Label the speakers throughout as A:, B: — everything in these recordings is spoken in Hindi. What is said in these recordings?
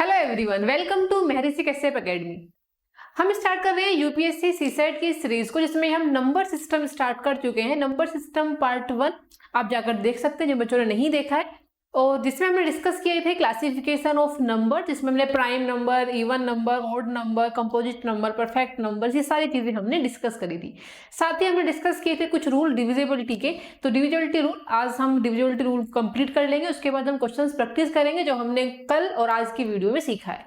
A: Hello everyone, welcome to Maharishi Kashyap academy. हम स्टार्ट कर रहे हैं यूपीएससी सीसेट की सीरीज को, जिसमें हम नंबर सिस्टम स्टार्ट कर चुके हैं। नंबर सिस्टम पार्ट 1 आप जाकर देख सकते हैं, जो बच्चों ने नहीं देखा है। और जिसमें हमने डिस्कस किए थे क्लासिफिकेशन ऑफ नंबर, जिसमें हमने prime number, even number, odd number, composite number, perfect number, ये सारी चीजें हमने डिस्कस करी थी। साथ ही हमने डिस्कस किए थे कुछ रूल डिविजिबिलिटी के। तो डिविजिबिलिटी रूल आज हम डिविजिबिलिटी रूल कंप्लीट कर लेंगे। उसके बाद हम क्वेश्चंस प्रैक्टिस करेंगे जो हमने कल और आज की वीडियो में सीखा है।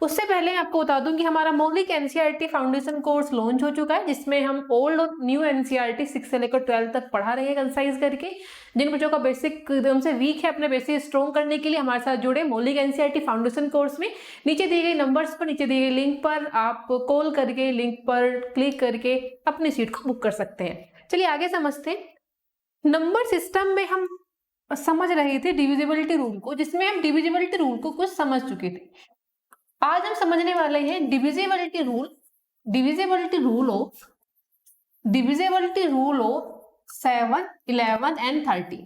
A: उससे पहले आपको बता दूं कि हमारा मौलिक एनसीईआरटी फाउंडेशन कोर्स लॉन्च हो चुका है, जिसमें हम ओल्ड और न्यू एनसीईआरटी 6 से लेकर 12 तक पढ़ा रहे हैं कंसाइज करके। जिन बच्चों का बेसिक एकदम से वीक है, अपने बेसिक स्ट्रॉन्ग करने के लिए हमारे साथ जुड़े मौलिक एनसीईआरटी फाउंडेशन कोर्स में। नीचे दिए गए नंबर्स पर, नीचे दिए गए लिंक पर आप कॉल करके, लिंक पर क्लिक करके अपनी सीट को बुक कर सकते हैं। चलिए आगे समझते हैं। नंबर सिस्टम में हम समझ रहे थे डिविजिबिलिटी रूल को, जिसमें हम डिविजिबिलिटी रूल को कुछ समझ चुके थे। आज हम समझने वाले हैं divisibility rule of 7, 11 and 13।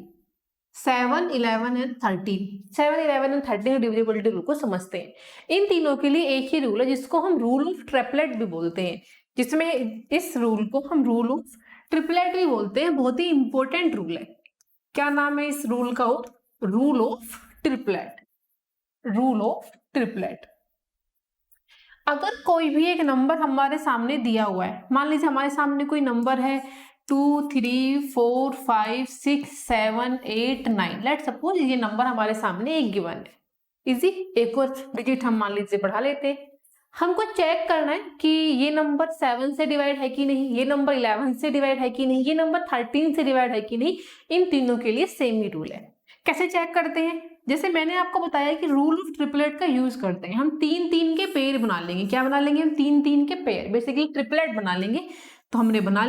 A: 7, 11 and 13 7, 11 and 13 divisibility rule को समझते हैं। इन तीनों के लिए एक ही रूल है, जिसको हम रूल ऑफ ट्रिपलेट भी बोलते हैं, जिसमें इस रूल को हम रूल ऑफ ट्रिपलेट भी बोलते हैं। बहुत ही इंपॉर्टेंट रूल है। क्या नाम है इस रूल का? Rule of triplet. Rule of triplet. अगर कोई भी एक नंबर हमारे सामने दिया हुआ है, मान लीजिए हमारे सामने कोई नंबर है 2, 3, 4, 5, 6, 7, 8, 9। लेट सपोज ये नंबर हमारे सामने एक गिवन है। इजी, एक और डिजिट हम मान लीजिए बढ़ा लेते हैं। हमको चेक करना है कि ये नंबर 7 से डिवाइड है कि नहीं, ये नंबर 11 से डिवाइड है कि नहीं, ये नंबर 13 से डिवाइड है कि नहीं। इन तीनों के लिए सेम ही रूल है। कैसे चेक करते हैं? जैसे मैंने आपको बताया कि रूल ऑफ ट्रिपलेट का यूज करते हैं। हम 3-3 के पेयर बना लेंगे। क्या बना लेंगे? हम 3-3 के पेयर, बेसिकली ट्रिपलेट बना लेंगे। तो हमने बना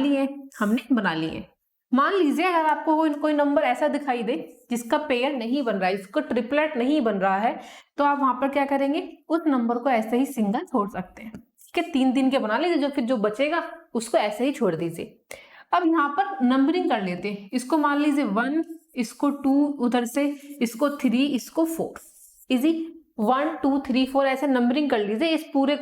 A: लिए। मान लीजिए अगर आपको कोई नंबर ऐसा दिखाई दे जिसका पेयर नहीं बन रहा है, जिसको ट्रिपलेट नहीं बन रहा है, तो आप वहां पर क्या करेंगे? उस नंबर को ऐसे ही सिंगल छोड़ सकते हैं। ठीक है, 3-3 के बना लीजिए, फिर जो बचेगा उसको ऐसे ही छोड़ दीजिए। अब यहाँ पर नंबरिंग कर लेते हैं। इसको मान लीजिए 1, इसको 2, उधर से इसको 3, इसको 4। इजी, 1, 2, 3, 4 ऐसे नंबरिंग कर लीजिए। इस पूरे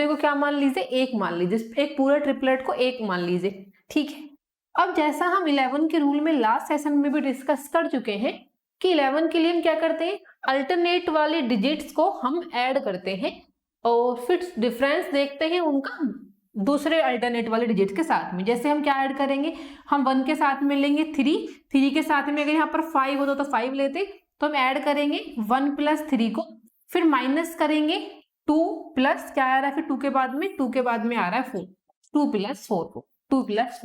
A: को क्या मान लीजिए? एक मान लीजिए। एक पूरा ट्रिपलेट को एक मान लीजिए। ठीक है। अब जैसा हम 11 के रूल में लास्ट सेशन में भी डिस्कस कर चुके हैं कि 11 के लिए हम क्या करते हैं? अल्टरनेट वाले डिजिट्स को हम ऐड करते हैं और फिर डिफरेंस देखते हैं उनका दूसरे अल्टरनेट वाले डिजिट के साथ में। जैसे हम क्या ऐड करेंगे? हम 1 के साथ में लेंगे 3 के साथ में अगर यहाँ पर 5 होता तो 5 लेते, तो हम ऐड करेंगे 1 + 3 को, फिर माइनस करेंगे 2 प्लस क्या आ रहा है? फिर 2 के बाद में आ रहा है 4। 2 + 4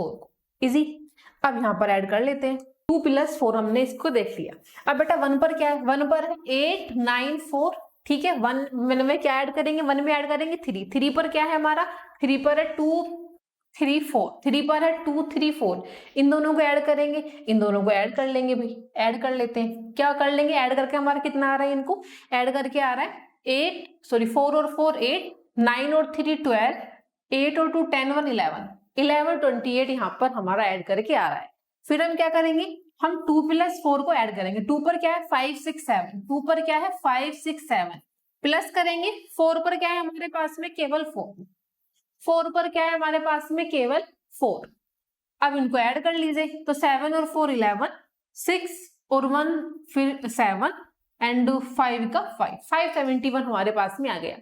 A: को इजी। अब यहाँ पर ऐड कर लेते हैं 2 + 4, हमने इसको देख लिया। अब बेटा 1 पर क्या है? 1 पर है 8, 9, 4। ठीक है, 1 में क्या ऐड करेंगे? 1 में ऐड करेंगे 3 पर क्या है हमारा? 3 पर है 2, 3, 4। 3 पर है 2, 3, 4। इन दोनों को ऐड करेंगे, इन दोनों को ऐड कर लेंगे भाई। ऐड कर लेते हैं। क्या कर लेंगे? ऐड करके हमारा कितना आ रहा है? इनको ऐड करके आ रहा है 4 और 4 8, 9 और 3 12, 8 और 2 10, 1 11, 11 28 यहाँ पर हमारा ऐड करके आ रहा है। फिर हम क्या करेंगे? हम 2 + 4 को ऐड करेंगे। 2 पर क्या है? 5, 6, 7। 2 पर क्या है? 5, 6, 7 प्लस करेंगे। 4 पर क्या है हमारे पास में? केवल 4। 4 पर क्या है हमारे पास में? केवल 4। अब इनको ऐड कर लीजिए, तो 7 और 4 11, 6 और 1 फिर 7 एंड 5 का 5 71 हमारे पास में आ गया।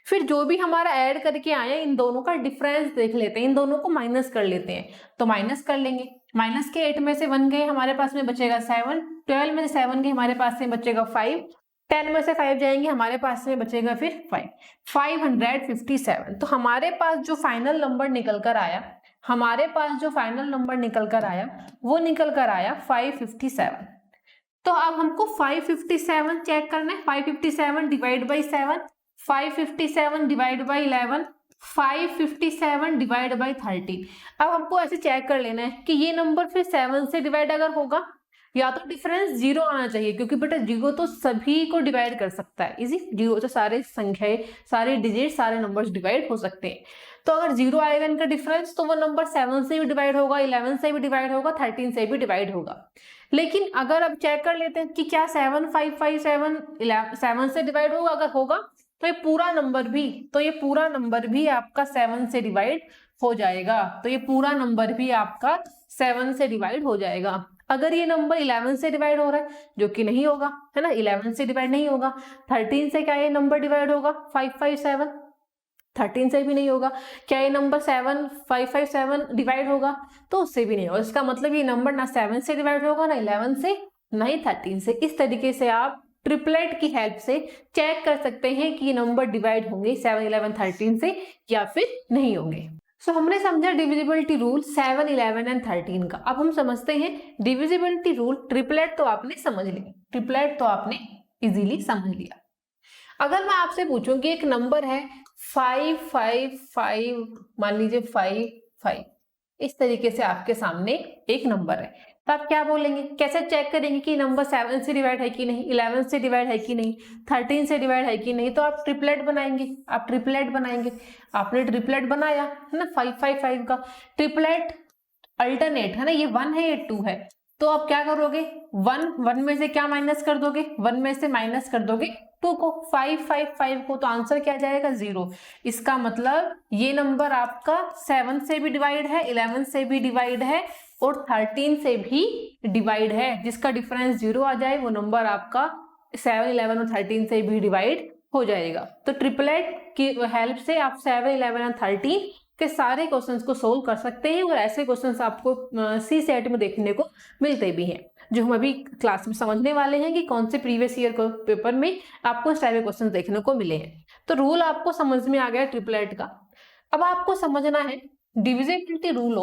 A: फिर जो भी हमारा ऐड करके आया, इन दोनों का डिफरेंस देख लेते हैं, इन दोनों को माइनस कर लेते हैं। तो माइनस कर लेंगे। माइनस के 8 में से 1 गए, हमारे पास में बचेगा 7। 12 में से 7 गए, हमारे पास में बचेगा 5। 10 में से 5 जाएंगे, हमारे पास में बचेगा फिर 5। 557। तो हमारे पास जो फाइनल नंबर निकल कर आया, वो निकल कर आया 557। तो अब हमको 557 चेक करना है। 557 divide by 7, 557 divide by 11, 557 divide by 13। अब हमको ऐसे चेक कर लेना है कि ये नंबर फिर 7 से डिवाइड अगर होगा, या तो डिफरेंस 0 आना चाहिए, क्योंकि बेटा 0 तो सभी को डिवाइड कर सकता है। इजी, 0 तो सारे संख्याएं, सारे डिजिट, सारे नंबर्स डिवाइड हो सकते हैं। तो अगर 0 आएगा इनका डिफरेंस, तो वो नंबर 7 से भी डिवाइड होगा, 11 से भी डिवाइड होगा, 13 से भी डिवाइड होगा। लेकिन अगर अब चेक कर लेते हैं कि क्या 7557 से डिवाइड होगा, अगर होगा तो ये पूरा नंबर भी आपका 7 से डिवाइड हो जाएगा। तो ये पूरा नंबर भी आपका 7 से डिवाइड हो जाएगा। अगर ये नंबर 11 से डिवाइड हो रहा है, जो कि नहीं होगा, है ना, 11 से डिवाइड नहीं होगा। 13 से क्या ये नंबर डिवाइड होगा? 557। 13 से भी नहीं होगा। क्या ये नंबर 7557 डिवाइड होगा? तो उससे भी नहीं होगा। इसका मतलब ये नंबर ना 7 से डिवाइड होगा, ना 11 से, ना ही 13 से। इस तरीके से आप ट्रिपलेट की हेल्प से चेक कर सकते हैं कि ये नंबर डिवाइड होंगे 7, 11, 13 से या फिर नहीं होंगे। सो हमने समझा डिविजिबिलिटी रूल 7, 11 एंड 13 का। अब हम समझते हैं डिविजिबिलिटी रूल ट्रिपलेट। तो आपने समझ लिया, ट्रिपलेट तो आपने इजीली समझ लिया। अगर मैं आपसे पूछूं कि एक नंबर है 555, मान लीजिए 55, इस तरीके से आपके सामने एक नंबर है, तो आप क्या बोलेंगे? कैसे चेक करेंगे कि नंबर 7 से डिवाइड है कि नहीं, 11 से डिवाइड है कि नहीं, 13 से डिवाइड है कि नहीं? तो आप ट्रिपलेट बनाएंगे। आपने ट्रिपलेट बनाया है ना 555 का। ट्रिपलेट अल्टरनेट है ना, ये 1 है, ये 2 है। तो आप क्या करोगे? 1 में से क्या माइनस कर दोगे? 1 में से माइनस कर दोगे 2 को, 555 को। तो आंसर क्या जाएगा? 0। इसका मतलब ये नंबर आपका 7 से भी डिवाइड है, 11 से भी डिवाइड है और 13 से भी डिवाइड है। जिसका डिफरेंस 0 आ जाए वो नंबर आपका 7, 11 और 13 से भी डिवाइड हो जाएगा। तो ट्रिपलेट की हेल्प से आप 7, 11 और 13 के सारे क्वेश्चंस को सोल्व कर सकते हैं। और ऐसे क्वेश्चंस आपको सी सेट में देखने को मिलते भी हैं, जो हम अभी क्लास में समझने वाले हैं कि कौन से प्रीवियस ईयर को पेपर में आपको इस टाइप के क्वेश्चंस देखने को मिले हैं। तो रूल आपको समझ में आ गया ट्रिपलेट का। अब आपको समझना है डिविजिबिलिटी रूल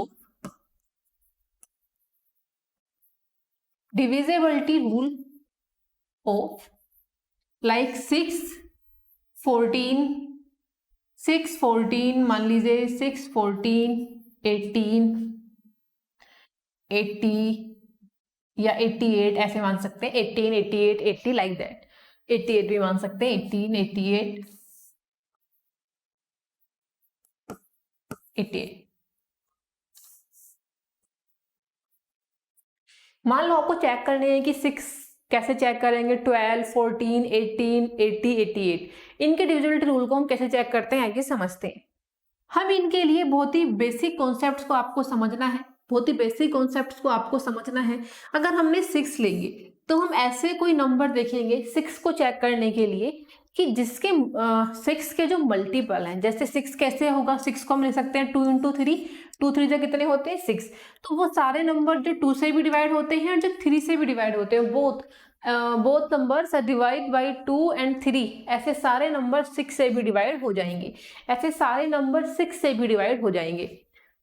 A: ऑफ लाइक 6, 14, मान लीजिए 6, 14, 18, 80 या 88 ऐसे मान सकते हैं। 18, 88, 80 लाइक दैट। 88 भी मान सकते हैं। 18, 88, 88। मान लो आपको चेक करने हैं कि 6 कैसे चेक करेंगे? 12, 14, 18, 80, 88 इनके डिविजिबिलिटी रूल को हम कैसे चेक करते हैं आइए समझते हैं। हम इनके लिए बहुत ही बेसिक कॉन्सेप्ट्स को आपको समझना है। अगर हमने 6 लेंगे तो हम ऐसे कोई नंबर देखेंगे 6 को चेक करने के लिए कि जिसके 6 के जो मल्टीपल हैं। जैसे 6 कैसे होगा? 6 को हम ले सकते हैं 2 × 3। 2 3 जो कितने होते हैं? 6। तो वो सारे नंबर जो 2 से भी डिवाइड होते हैं और जो 3 से भी डिवाइड होते हैं, both numbers divide by 2 and 3, ऐसे सारे नंबर 6 से भी डिवाइड हो जाएंगे।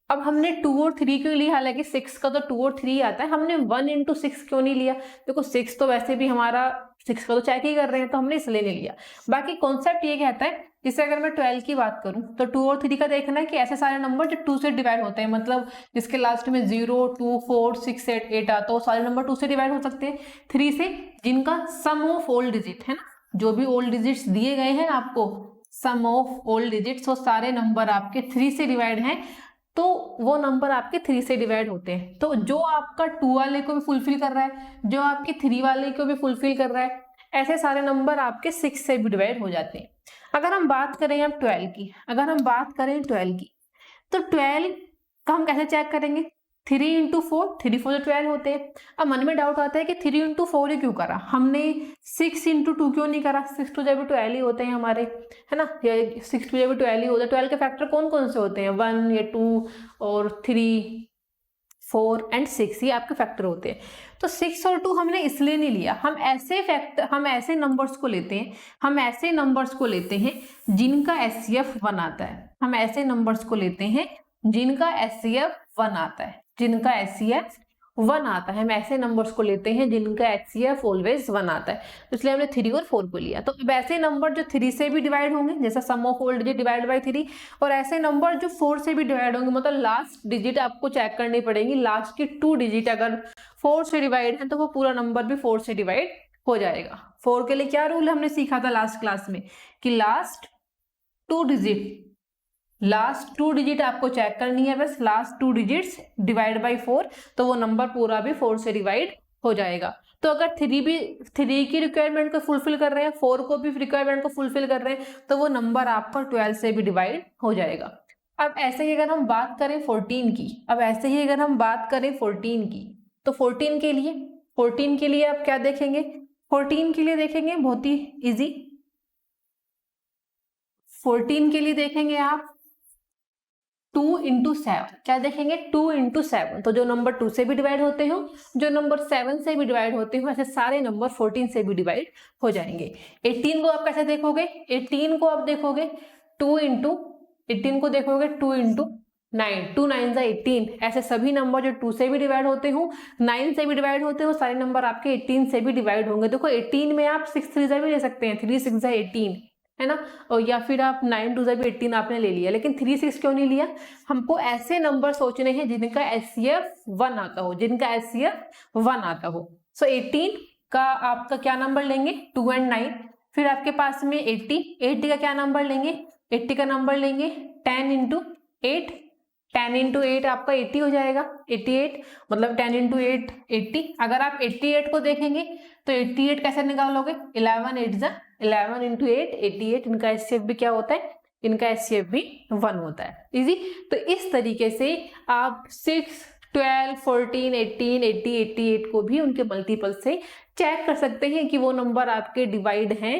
A: अब हमने 2 और 3 क्यों लिया? हालांकि 6 का तो 2 और 3 आता है। हमने 1 × 6 क्यों नहीं लिया? देखो 6 तो वैसे भी हमारा 6 का तो चेक ही कर रहे हैं, तो हमने इसलिए नहीं लिया। बाकी कॉन्सेप्ट ये कहता है, जैसे अगर मैं 12 की बात करूं तो 2 और 3 का देखना है कि ऐसे सारे नंबर जो 2 से डिवाइड होते हैं, मतलब जिसके लास्ट में 0, 2, 4, 6, 8 आता है, वो सारे नंबर 2 से डिवाइड हो सकते हैं। 3 से जिनका सम ऑफ ऑल डिजिट है ना, जो भी ओल्ड डिजिट्स दिए गए हैं आपको, सम ऑफ ओल्ड डिजिट्स, वो सारे नंबर आपके 3 से डिवाइड हैं, तो वो नंबर आपके 3 से डिवाइड होते हैं। तो जो आपका 2 वाले को भी फुलफिल कर रहा है, जो आपके 3 वाले को भी फुलफिल कर रहा है, ऐसे सारे नंबर आपके 6 से भी डिवाइड हो जाते हैं। अगर हम बात करें अब 12 की, तो 12 का हम कैसे चेक करेंगे? 3 × 4, 3 4 जो 12 होते हैं। अब मन में डाउट आता है कि 3 × 4 ही क्यों करा, हमने 6 × 2 क्यों नहीं करा? 6 2 जब 12 ही होते हैं हमारे, है ना, 6 2 जब 12 ही होते हैं। 12 के फैक्टर कौन कौन से होते हैं? 1 या 2 और 3, 4 और 6, ये आपके फैक्टर होते हैं। तो 6 और 2 हमने इसलिए नहीं लिया। हम ऐसे नंबर्स को लेते हैं जिनका HCF 1 आता है। हम ऐसे नंबर्स को लेते हैं जिनका HCF 1 आता है। हम ऐसे नंबर्स को लेते हैं जिनका HCF ऑलवेज 1 आता है। तो इसलिए हमने 3 और 4 को लिया। तो अब ऐसे नंबर जो 3 से भी डिवाइड होंगे, जैसा sum of all digit divide by 3, और ऐसे नंबर जो 4 से भी डिवाइड होंगे, मतलब लास्ट डिजिट आपको चेक करनी पड़ेगी। लास्ट की 2 डिजिट अगर 4 से डिवाइड है तो वो पूरा नंबर भी 4 से डिवाइड हो जाएगा। 4 के लिए क्या रूल हमने सीखा था लास्ट क्लास में कि लास्ट 2 डिजिट आपको चेक करनी है, बस लास्ट 2 डिजिट्स डिवाइड बाई 4, तो वो नंबर पूरा भी 4 से डिवाइड हो जाएगा। तो अगर 3 की रिक्वायरमेंट को फुलफिल कर रहे हैं, 4 को भी रिक्वायरमेंट को फुलफिल कर रहे हैं, तो वो नंबर आपका 12 से भी डिवाइड हो जाएगा। अब ऐसे ही अगर हम बात करें 14 की, तो 14 के लिए आप क्या देखेंगे? 14 के लिए देखेंगे बहुत ही इजी। 14 के लिए देखेंगे आप 2 इंटू 7, क्या देखेंगे? 2 इंटू 7। तो जो नंबर 2 से भी डिवाइड होते हो, जो नंबर 7 से भी डिवाइड होते हो, ऐसे सारे नंबर 14 से भी डिवाइड हो जाएंगे। 18 को आप कैसे देखोगे? 18 को आप देखोगे 2 इंटू 18 को देखोगे 2 इंटू 9, 2 9 18। ऐसे सभी नंबर जो 2 से भी डिवाइड होते हो, 9 से भी डिवाइड होते हो, सारे नंबर आपके 18 से भी डिवाइड होंगे। देखो 18 में आप 6 3 भी ले सकते हैं, 3 6 18 है ना, और या फिर आप 9 2 भी 18 आपने ले लिया, लेकिन 3 6 क्यों नहीं लिया? हमको ऐसे नंबर सोचने हैं जिनका एचसीएफ 1 आता हो, सो 18 का आपका क्या नंबर लेंगे? 2 और 9। फिर आपके पास में 80 का क्या नंबर लेंगे? 80 का नंबर लेंगे 10 इंटू 8, 10 इंटू 8 आपका 80 हो जाएगा, 88 मतलब 10 इंटू 8 80। अगर आप 88 को देखेंगे तो 88 कैसे निकालोगे? 11 8 जा 11 इंटू 8 88। इनका एचसीएफ भी क्या होता है? इनका एचसीएफ भी 1 होता है। इजी। तो इस तरीके से आप 6 12 14 18 80 88 को भी उनके मल्टीपल से चेक कर सकते हैं कि वो नंबर आपके डिवाइड हैं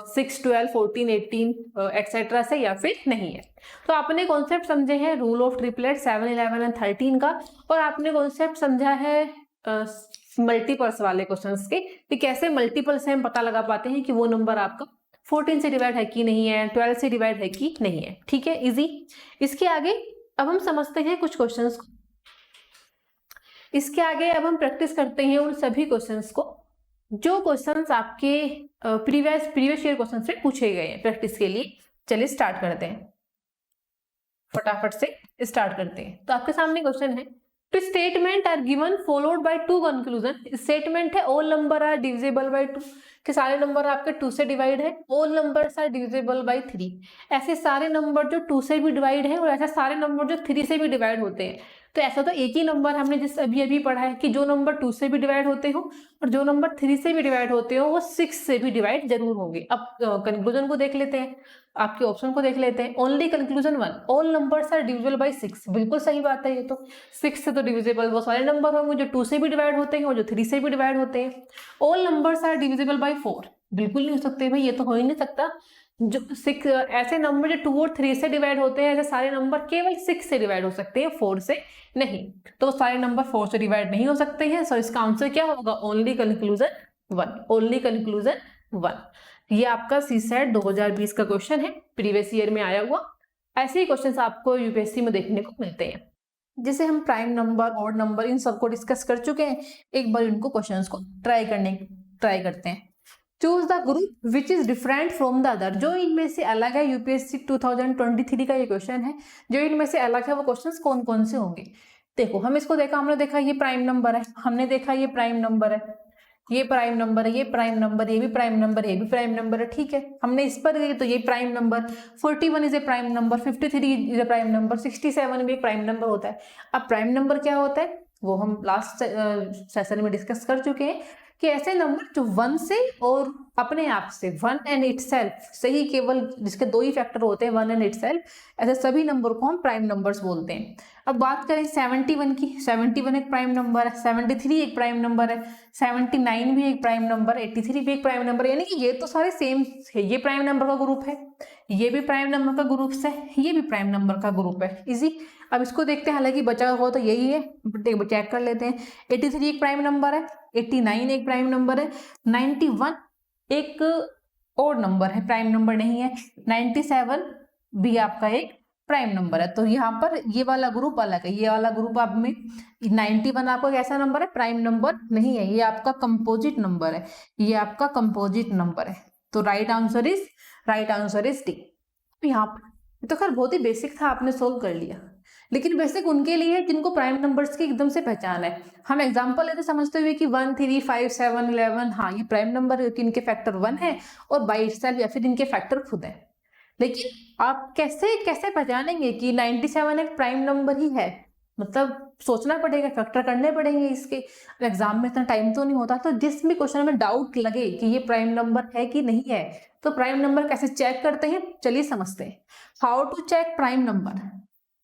A: 6 12 14 18 एक्सेट्रा से या फिर नहीं है। तो आपने कॉन्सेप्ट समझे हैं रूल ऑफ ट्रिपलेट 7 11 एंड 13 का, और आपने कॉन्सेप्ट समझा है मल्टीपल्स वाले क्वेश्चंस के कि कैसे मल्टीपल से हम पता लगा पाते हैं कि वो नंबर आपका 14 से डिवाइड है कि नहीं है, 12 से डिवाइड है कि नहीं है। ठीक है, इजी। इसके आगे अब हम समझते हैं कुछ क्वेश्चंस को। इसके आगे अब हम प्रैक्टिस करते हैं उन सभी क्वेश्चंस को जो क्वेश्चंस आपके प्रीवियस ईयर क्वेश्चन से पूछे गए हैं प्रैक्टिस के लिए। चलिए स्टार्ट करते हैं, फटाफट से स्टार्ट करते हैं। तो आपके सामने क्वेश्चन है, तो statement are given followed by 2 conclusion. Statement है all number are divisible by 2, कि सारे नंबर आपके 2 से डिवाइड है। All numbers are divisible by 3, ऐसे सारे नंबर जो 2 से भी डिवाइड है और ऐसे सारे नंबर जो 3 से भी डिवाइड होते हैं। तो ऐसा तो एक ही नंबर हमने जिस अभी पढ़ा है कि जो नंबर 2 से भी डिवाइड होते हो और जो नंबर 3 से भी डिवाइड होते हो वो 6 से भी डिवाइड जरूर होंगे। अब कंक्लूजन को देख लेते हैं, आपके ऑप्शन को देख लेते हैं। Only conclusion 1, all numbers are divisible by 6, बिल्कुल सही बात है। ये तो 6 से तो डिविजिबल वो सारे नंबर होंगे जो 2 से भी डिवाइड होते हैं और जो 3 से भी डिवाइड होते हैं। All numbers are divisible by 4, बिल्कुल नहीं हो सकते भाई, ये तो हो ही नहीं सकता। जो 6 ऐसे नंबर जो 2 और 3 से डिवाइड होते हैं, ऐसे सारे नंबर केवल 6 से डिवाइड हो सकते हैं, 4 से नहीं। तो सारे नंबर 4 से डिवाइड नहीं हो सकते हैं। सो इसका आंसर क्या होगा? Only conclusion 1, only conclusion 1। ये आपका सीसेट 2020 का क्वेश्चन है, प्रीवियस ईयर में आया हुआ। ऐसे ही क्वेश्चंस आपको यूपीएससी में देखने को मिलते हैं। जैसे हम प्राइम नंबर, ऑड नंबर, इन सबको डिस्कस कर चुके हैं, एक बार इनको क्वेश्चंस को ट्राई करते हैं। Choose the group which is different from the other, जो इनमें से अलग है। यूपीएससी 2023 का ये क्वेश्चन है, जो इनमें से अलग है वो क्वेश्चंस कौन कौन से होंगे। देखो हम इसको देखा, हमने देखा ये प्राइम नंबर है, हमने देखा ये प्राइम नंबर है, ये प्राइम नंबर है, ये प्राइम नंबर, ये भी प्राइम नंबर, ये भी प्राइम नंबर है। ठीक है, हमने इस पर गए तो ये prime number 41 is a prime number, 53 is a prime number, 67 भी एक प्राइम नंबर होता है। अब प्राइम नंबर क्या होता है वो हम लास्ट सेशन में डिस्कस कर चुके हैं कि ऐसे नंबर जो 1 से और अपने आप से 1 एंड इटसेल्फ से ही, केवल जिसके 2 ही फैक्टर होते हैं 1 एंड इटसेल्फ, ऐसे सभी नंबर को हम प्राइम नंबर्स बोलते हैं। अब बात करें 71 की, 71 एक प्राइम नंबर है, 73 एक प्राइम नंबर है, 79 भी एक प्राइम नंबर, 83 भी एक प्राइम नंबर, यानी कि ये तो सारे सेम है। ये प्राइम नंबर का ग्रुप है, ये भी प्राइम नंबर का ग्रुप है, ये भी प्राइम नंबर का ग्रुप है। इजी। अब इसको देखते हैं, हालांकि बचा हुआ तो यही है, चेक कर लेते हैं। 83 एक प्राइम नंबर है, 89 एक प्राइम नंबर है, 91 एक ओड नंबर है, प्राइम नंबर नहीं है, 97 भी आपका एक प्राइम नंबर है। तो यहाँ पर ये वाला ग्रुप अलग है, ये वाला ग्रुप आप में 91 आपका कैसा नंबर है? प्राइम नंबर नहीं है, ये आपका कंपोजिट नंबर है, ये आपका कंपोजिट नंबर है। तो राइट आंसर इज डी। यहाँ पर तो खैर बहुत ही बेसिक था, आपने सोल्व कर लिया, लेकिन बेसिक उनके लिए है जिनको प्राइम नंबर्स की एकदम से पहचान है। हम एग्जांपल लेते समझते हुए कि 1 3 5 7 11, हाँ ये प्राइम नंबर है, इनके फैक्टर 1 है और बाई इटसेल्फ या फिर इनके फैक्टर खुद है। लेकिन आप कैसे पहचानेंगे कि 97 एक प्राइम नंबर ही है? मतलब सोचना पड़ेगा, फैक्टर करने पड़ेंगे इसके। एग्जाम में इतना टाइम तो नहीं होता। तो जिस भी क्वेश्चन में डाउट लगे कि ये प्राइम नंबर है कि नहीं है, तो प्राइम नंबर कैसे चेक करते हैं, चलिए समझते हैं। How to check prime number.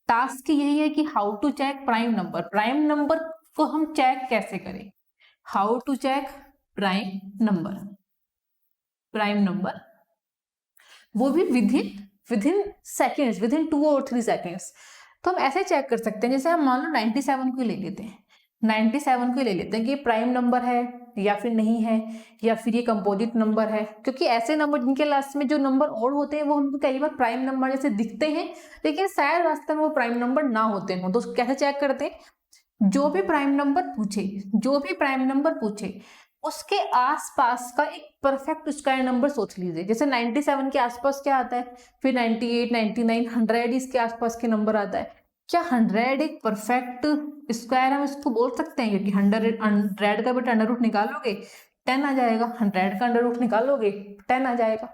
A: Task यही है कि how to check prime number. Prime number को हम चेक कैसे करें, how to check prime number. Prime number वो भी विदिन सेकेंड्स, विदिन 2 और 3 सेकेंड्स। तो हम ऐसे चेक कर सकते हैं, जैसे हम मान लो 97 को ले लेते हैं, 97 को ले लेते हैं कि ये प्राइम नंबर है या फिर नहीं है, या फिर ये कंपोजिट नंबर है। क्योंकि ऐसे नंबर जिनके लास्ट में जो नंबर और होते हैं वो हमको कई बार प्राइम नंबर जैसे दिखते हैं, लेकिन शायद वास्तव में वो प्राइम नंबर ना होते हो। तो कैसे चेक करते हैं, जो भी प्राइम नंबर पूछे, जो भी प्राइम नंबर पूछे उसके आसपास का एक परफेक्ट स्क्वायर नंबर सोच लीजिए। जैसे 97 के आसपास क्या आता है, फिर 98, 99, 100 इसके आसपास के नंबर आता है। क्या 100 एक परफेक्ट स्क्वायर हम इसको बोल सकते हैं? क्योंकि 100 का बेटा अंडर रूट निकालोगे 10 आ जाएगा, 100 का अंडर रूट निकालोगे 10 आ जाएगा।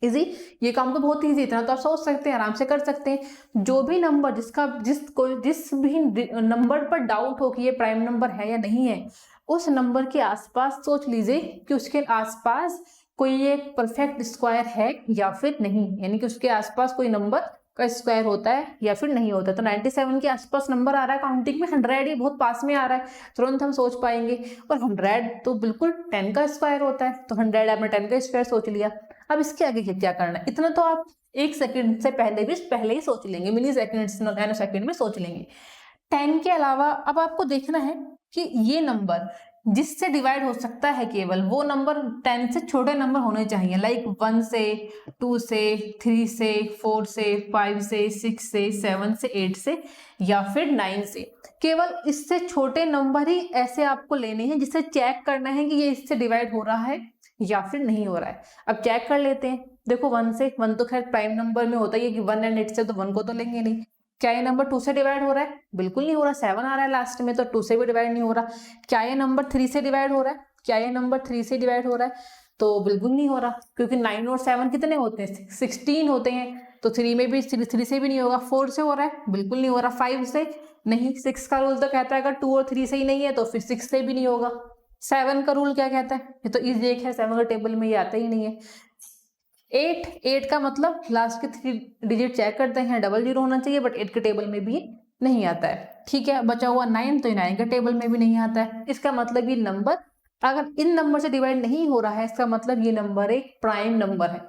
A: इजी, ये काम तो बहुत इजी, इतना तो आप सोच सकते हैं, आराम से कर सकते हैं। जो भी नंबर जिस भी नंबर पर डाउट हो कि ये प्राइम नंबर है या नहीं है, उस नंबर के आसपास सोच लीजिए कि उसके आसपास कोई एक परफेक्ट स्क्वायर है या फिर नहीं, यानी कि उसके आसपास कोई नंबर का स्क्वायर होता है या फिर नहीं होता। तो 97 के आसपास नंबर आ रहा है काउंटिंग में, 100 ये बहुत पास में आ रहा है, तुरंत हम सोच पाएंगे। और 100 तो बिल्कुल 10 का स्क्वायर होता है, तो 100 आपने 10 का स्क्वायर सोच लिया। अब इसके आगे क्या करना है, इतना तो आप 1 सेकंड से पहले ही सोच लेंगे, मिली सेकंड नैनो सेकंड में सोच लेंगे। 10 के अलावा अब आपको देखना है कि ये नंबर जिससे डिवाइड हो सकता है केवल वो नंबर 10 से छोटे नंबर होने चाहिए, लाइक 1 से, 2 से, 3 से, 4 से, 5 से, 6 से, 7 से, 8 से या फिर 9 से। केवल इससे छोटे नंबर ही ऐसे आपको लेने हैं जिससे चेक करना है कि ये इससे डिवाइड हो रहा है या फिर नहीं हो रहा है। अब चेक कर लेते हैं। देखो 1 से, 1 तो खैर प्राइम नंबर में होता ही है कि 1 एंड 8 से, तो 1 को तो लेंगे नहीं। क्या ये नंबर 2 से डिवाइड हो रहा है? बिल्कुल नहीं हो रहा, 7 आ रहा है लास्ट में, तो 2 से भी डिवाइड नहीं हो रहा। क्या ये नंबर 3 से डिवाइड हो रहा है? क्या ये नंबर 3 से डिवाइड हो रहा है? तो बिल्कुल नहीं हो रहा, क्योंकि 9 और 7 कितने होते हैं? 16 होते हैं, तो 3 में भी 3 से भी नहीं होगा। 4 से हो रहा है? बिल्कुल नहीं हो रहा। 5 से नहीं, 6 का रूल तो कहता है अगर 2 और 3 से ही नहीं है तो फिर 6 से भी नहीं होगा। 7 का रूल क्या कहता है? ये तो इजी एक है, 7 का टेबल में ये आता ही नहीं है। 8 का मतलब लास्ट के 3 डिजिट चेक करते हैं, 00 होना चाहिए, बट 8 के टेबल में भी नहीं आता है। ठीक है, बचा हुआ 9, तो 9 के टेबल में भी नहीं आता है। इसका मतलब ये नंबर अगर इन नंबर से डिवाइड नहीं हो रहा है, इसका मतलब ये नंबर एक प्राइम नंबर है।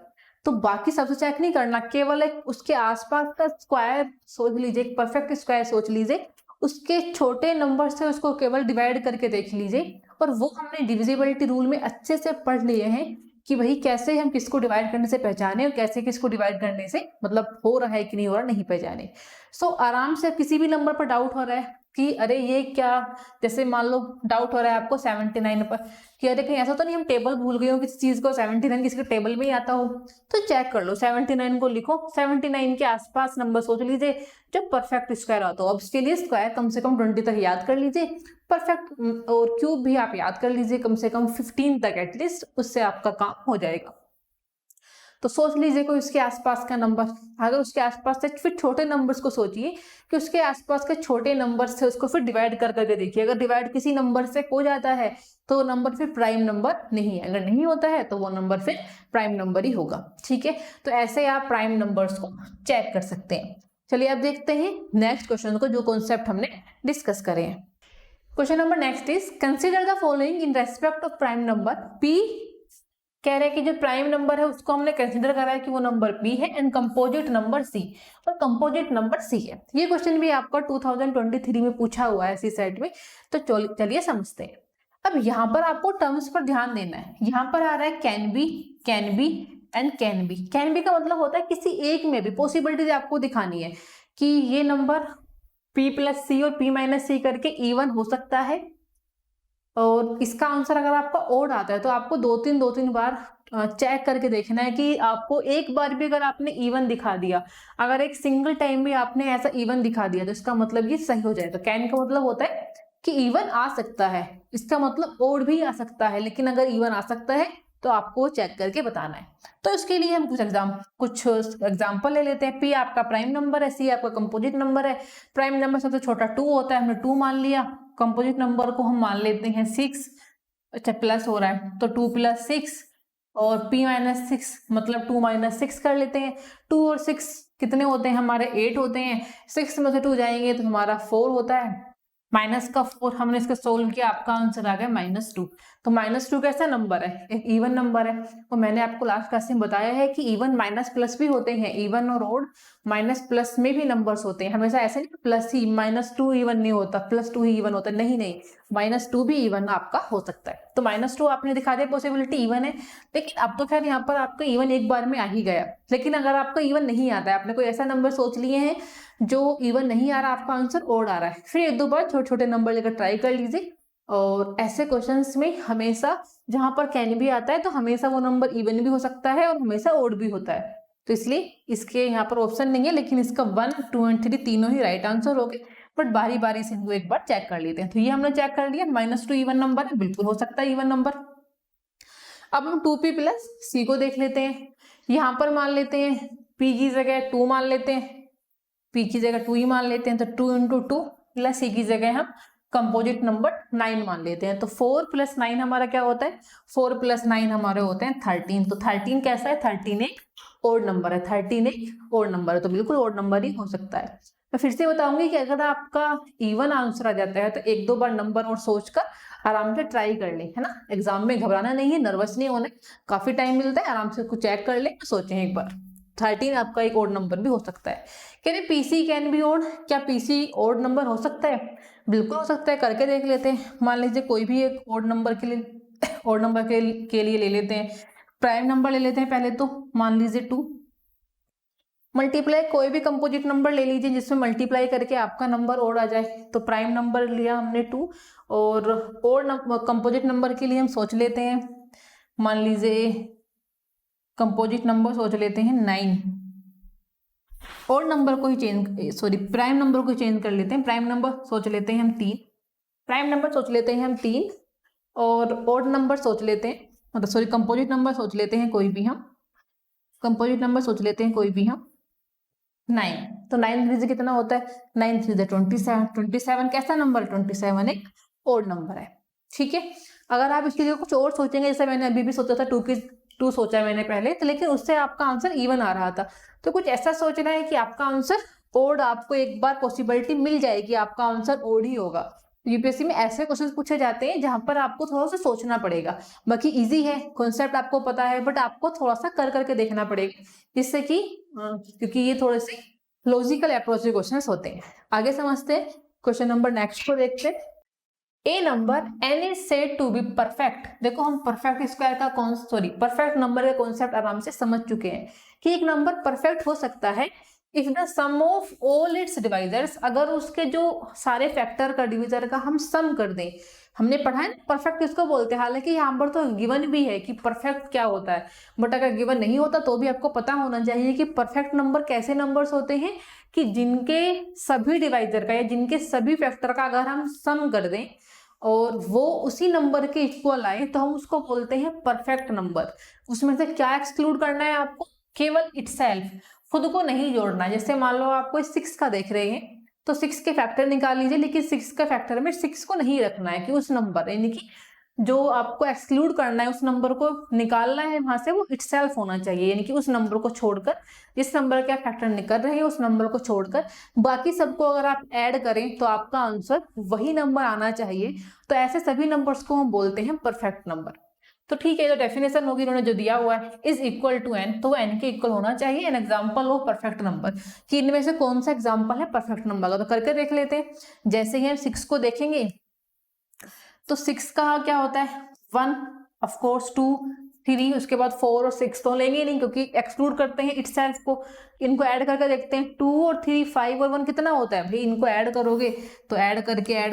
A: तो बाकी सबसे चेक नहीं करना, केवल एक उसके आसपास का स्क्वायर सोच लीजिए, एक परफेक्ट स्क्वायर सोच लीजिए, उसके छोटे नंबर से उसको केवल डिवाइड करके देख लीजिए। और वो हमने डिविजिबिलिटी रूल में अच्छे से पढ़ लिए हैं कि भाई कैसे हम किसको डिवाइड करने से पहचाने और कैसे किसको डिवाइड करने से मतलब हो रहा है कि नहीं हो रहा नहीं पहचाने। सो आराम से किसी भी नंबर पर डाउट हो रहा है कि अरे ये क्या, जैसे मान लो डाउट हो रहा है आपको 79 पर कि अरे कहीं ऐसा तो नहीं हम टेबल भूल गए हो किसी चीज को, 79 किसी के टेबल में ही आता हो, तो चेक कर लो। 79 को लिखो, 79 के आसपास नंबर सोच लीजिए जो परफेक्ट स्क्वायर आता हो। अब इसके लिए स्क्वायर कम से कम 20 तक याद कर लीजिए, परफेक्ट और क्यूब भी आप याद कर लीजिए कम से कम 15 तक एटलीस्ट, उससे आपका काम हो जाएगा। तो सोच लीजिए कोई उसके आसपास का नंबर, अगर उसके आसपास से फिर छोटे नंबर्स को सोचिए कि उसके आसपास के छोटे नंबर से उसको फिर डिवाइड कर करके देखिए। अगर डिवाइड किसी नंबर से हो जाता है तो नंबर फिर प्राइम नंबर नहीं है, अगर नहीं होता है तो वो नंबर फिर प्राइम नंबर ही होगा। ठीक है, तो ऐसे आप प्राइम नंबर्स को चेक कर सकते हैं। चलिए अब देखते हैं नेक्स्ट क्वेश्चन को, जो कॉन्सेप्ट हमने डिस्कस करे हैं। Question number next is consider the following in respect of prime number P. कह रहे हैं कि जो प्राइम नंबर है उसको हमने कंसीडर करा है कि वो नंबर पी है एंड कंपोजिट नंबर सी, और कंपोजिट नंबर सी है। ये क्वेश्चन भी आपका 2023 में पूछा हुआ है सी सेट में, तो चलिए समझते हैं। अब यहाँ पर आपको टर्म्स पर ध्यान देना है। यहाँ पर आ रहा है can be and can be. Can be का मतलब होता है किसी एक में भी पॉसिबिलिटीज आपको दिखानी है कि ये नंबर p प्लस सी और p माइनस सी करके इवन हो सकता है, और इसका आंसर अगर आपका ओड आता है तो आपको दो तीन बार चेक करके देखना है कि आपको एक बार भी अगर आपने इवन दिखा दिया, अगर एक सिंगल टाइम भी आपने ऐसा इवन दिखा दिया तो इसका मतलब ये सही हो जाए। तो कैन का मतलब होता है कि इवन आ सकता है, इसका मतलब ओड भी आ सकता है, लेकिन अगर इवन आ सकता है तो आपको वो चेक करके बताना है। तो इसके लिए हम कुछ एग्जाम्पल ले लेते हैं। पी आपका प्राइम नंबर है, सी आपका कंपोजिट नंबर है। प्राइम नंबर सबसे छोटा 2 होता है, हमने 2 मान लिया। कंपोजिट नंबर को हम मान लेते हैं 6, अच्छा प्लस हो रहा है तो 2 + 6, और p - 6 मतलब 2 - 6 कर लेते हैं। 2 और 6 कितने होते हैं हमारे, 8 होते हैं। 6 में से 2 जाएंगे तो हमारा 4 होता है, माइनस का 4 हमने इसका सोल्व किया, आपका आंसर आ गया -2। तो -2 कैसा नंबर है, एक इवन नंबर है। और मैंने आपको लास्ट क्लास में बताया है कि इवन माइनस प्लस भी होते हैं, इवन और ओड माइनस प्लस में भी नंबर्स होते हैं। हमेशा ऐसे नहीं प्लस ही -2 इवन नहीं होता, +2 ही इवन होता है, नहीं नहीं, -2 भी इवन आपका हो सकता है। तो -2 आपने दिखा दिया पॉसिबिलिटी इवन है, लेकिन अब तो खैर यहाँ पर आपका इवन एक बार में आ ही गया। लेकिन अगर आपका इवन नहीं आता है, आपने कोई ऐसा नंबर सोच लिए हैं जो इवन नहीं आ रहा, आपका आंसर ओड आ रहा है, फिर 1-2 बार छोटे छोटे नंबर लेकर ट्राई कर लीजिए। और ऐसे क्वेश्चंस में हमेशा जहां पर कैन भी आता है तो हमेशा वो नंबर इवन भी हो सकता है और हमेशा ओड भी होता है। तो इसलिए इसके यहाँ पर ऑप्शन नहीं है, लेकिन इसका 1, 2 एंड 3 तीनों ही राइट आंसर हो गए। बट बारी बारी से इनको एक बार चेक कर लेते हैं। तो ये हमने चेक कर लिया, -2 इवन नंबर है, बिल्कुल हो सकता है इवन नंबर। अब हम 2p + c को देख लेते हैं। यहाँ पर मान लेते हैं p की जगह 2 मान लेते हैं, p की जगह 2 ही मान लेते हैं, तो 2 × 2 + c की जगह हम कंपोजिट नंबर 9 मान लेते हैं। तो 4 + 9 हमारा क्या होता है, 4 + 9 हमारे होते हैं 13। तो 13 कैसा है, 13 एक ओड नंबर है, 13 एक ओड नंबर है, तो बिल्कुल ओड नंबर ही हो सकता है। मैं फिर से बताऊंगी कि अगर आपका इवन आंसर आ जाता है तो 1-2 बार नंबर और सोचकर आराम से ट्राई कर ले, है ना। एग्जाम में घबराना नहीं है, नर्वस नहीं होना, काफी टाइम मिलता है, आराम से कुछ चेक कर ले, सोचें एक बार। 13 आपका एक ओड नंबर भी हो सकता है। कह रहे पीसी कैन बी ओड, क्या पीसी ओड नंबर हो सकता है, बिल्कुल हो सकता है, करके देख लेते हैं। मान लीजिए कोई भी एक ओड नंबर के लिए ओड नंबर के लिए ले लेते हैं, प्राइम नंबर ले लेते हैं पहले, तो मान लीजिए 2 मल्टीप्लाई कोई भी कंपोजिट नंबर ले लीजिए जिसमें मल्टीप्लाई करके आपका नंबर ओड आ जाए। तो प्राइम नंबर लिया हमने 2, और ओड कंपोजिट नंबर के लिए हम सोच लेते हैं, मान लीजिए कंपोजिट नंबर सोच लेते हैं 9। ओड नंबर को ही प्राइम नंबर को चेंज कर लेते हैं। प्राइम नंबर सोच लेते हैं हम 3, प्राइम नंबर सोच लेते हैं हम 3, और ओड नंबर सोच लेते हैं, मतलब कंपोजिट नंबर सोच लेते हैं कोई भी हम, कंपोजिट नंबर सोच लेते हैं कोई भी हम 9। तो 9 3 से कितना होता है, 9 3 से 27। 27 कैसा नंबर, 27 एक ओड नंबर है, ठीक है। अगर आप इसकी जगह कुछ और सोचेंगे, जैसे मैंने अभी भी सोचा था 2 सोचा मैंने पहले, तो लेकिन उससे आपका आंसर इवन आ रहा था, तो कुछ ऐसा सोचना है कि आपका आंसर ओड, आपको एक बार पॉसिबिलिटी मिल जाएगी आपका आंसर ओड ही होगा। यूपीएससी में ऐसे क्वेश्चन पूछे जाते हैं जहां पर आपको थोड़ा सा सोचना पड़ेगा। बाकी इजी है, कॉन्सेप्ट आपको पता है, बट आपको थोड़ा सा कर करके देखना पड़ेगा, जिससे कि क्योंकि ये थोड़े से लॉजिकल अप्रोच के क्वेश्चन होते हैं। आगे समझते हैं, क्वेश्चन नंबर नेक्स्ट को देखते हैं। A number n is said to be perfect. देखो हम परफेक्ट स्क्वायर का परफेक्ट नंबर का कॉन्सेप्ट आराम से समझ चुके हैं कि एक नंबर परफेक्ट हो सकता है if the sum of all its divisors, अगर उसके जो सारे फैक्टर का डिविजर का हम सम कर दें। हमने पढ़ा है परफेक्ट किसको बोलते हैं, हालांकि यहाँ पर तो गिवन भी है कि परफेक्ट क्या होता है, बट अगर गिवन नहीं होता तो भी आपको पता होना चाहिए कि परफेक्ट नंबर कैसे नंबर्स होते हैं कि जिनके सभी डिवाइजर का या जिनके सभी फैक्टर का अगर हम सम कर दें और वो उसी नंबर के इक्वल आए तो हम उसको बोलते हैं परफेक्ट नंबर। उसमें से क्या एक्सक्लूड करना है आपको, केवल इटसेल्फ, खुद को नहीं जोड़ना। जैसे मान लो आप कोई 6 का देख रहे हैं तो 6 के फैक्टर निकाल लीजिए, लेकिन 6 का फैक्टर में 6 को नहीं रखना है कि उस नंबर, यानी कि जो आपको एक्सक्लूड करना है, उस नंबर को निकालना है वहां से, वो इटसेल्फ होना चाहिए, यानी कि उस नंबर को छोड़कर, जिस नंबर का फैक्टर निकल रहे हैं उस नंबर को छोड़कर बाकी सबको अगर आप ऐड करें तो आपका आंसर वही नंबर आना चाहिए। तो ऐसे सभी नंबर्स को हम बोलते हैं परफेक्ट नंबर। तो ठीक है, तो डेफिनेशन होगी इन्होंने जो दिया हुआ है इज इक्वल टू n, तो वो n के इक्वल होना चाहिए। एन एग्जाम्पल हो परफेक्ट नंबर कि इनमें से कौन सा एग्जाम्पल है परफेक्ट नंबर का, तो करके देख लेते हैं। जैसे ही हम 6 को देखेंगे तो 6 का क्या होता है 1, ऑफ कोर्स 2, 3, उसके बाद 4 और 6 तो लेंगे नहीं क्योंकि एक्सक्लूड करते हैं इटसेल्फ को। इनको ऐड करके देखते हैं, 2 और 3, 5 और 1 कितना होता है भाई, इनको ऐड करोगे तो ऐड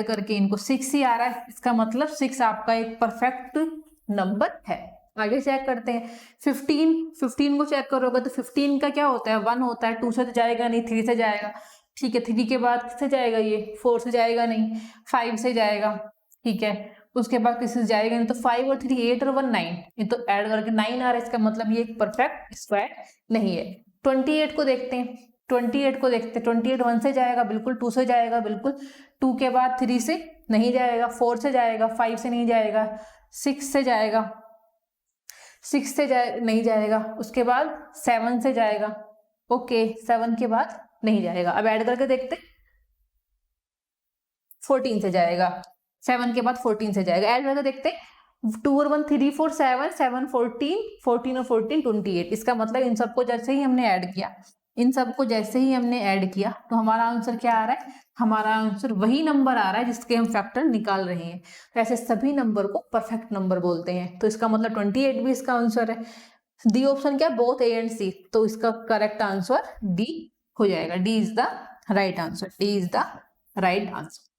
A: करके इनको 6 ही आ रहा है, इसका मतलब 6 आपका एक परफेक्ट नंबर है। आगे चेक करते हैं 15 को चेक करोगे तो 15 का क्या होता है 1 होता है, 2 से तो जाएगा नहीं, 3 से जाएगा, ठीक है। 3 के बाद किससे जाएगा, ये 4 से जाएगा नहीं, 5 से जाएगा, ठीक है। उसके बाद किसी से जाएगा नहीं, तो 5 और 3 8 और 1 9, ये तो ऐड करके 9 आ रहा है, इसका मतलब ये एक परफेक्ट स्क्वायर नहीं है। 28 को देखते हैं, 28 को देखते हैं। 28 1 से जाएगा बिल्कुल, 2 से जाएगा बिल्कुल, 2 के बाद 3 से नहीं जाएगा, 4 से जाएगा, 5 से नहीं जाएगा, 6 से जाएगा, 6 से नहीं जाएगा, उसके बाद 7 से जाएगा, ओके 7 के बाद नहीं जाएगा। अब ऐड करके देखते, 14 से जाएगा, 7 के बाद 14 से जाएगा। ऐड करके देखते, 2 और 1 3 4 7 7 14 14 और 14 28। इसका मतलब इन सबको जैसे ही हमने ऐड किया, इन सबको जैसे ही हमने ऐड किया तो हमारा आंसर क्या आ रहा है, हमारा आंसर वही नंबर आ रहा है जिसके हम फैक्टर निकाल रहे हैं। तो ऐसे सभी नंबर को परफेक्ट नंबर बोलते हैं। तो इसका मतलब 28 भी इसका आंसर है। डी ऑप्शन क्या, बोथ ए एंड सी, तो इसका करेक्ट आंसर डी हो जाएगा। D is the right answer, D is the right answer.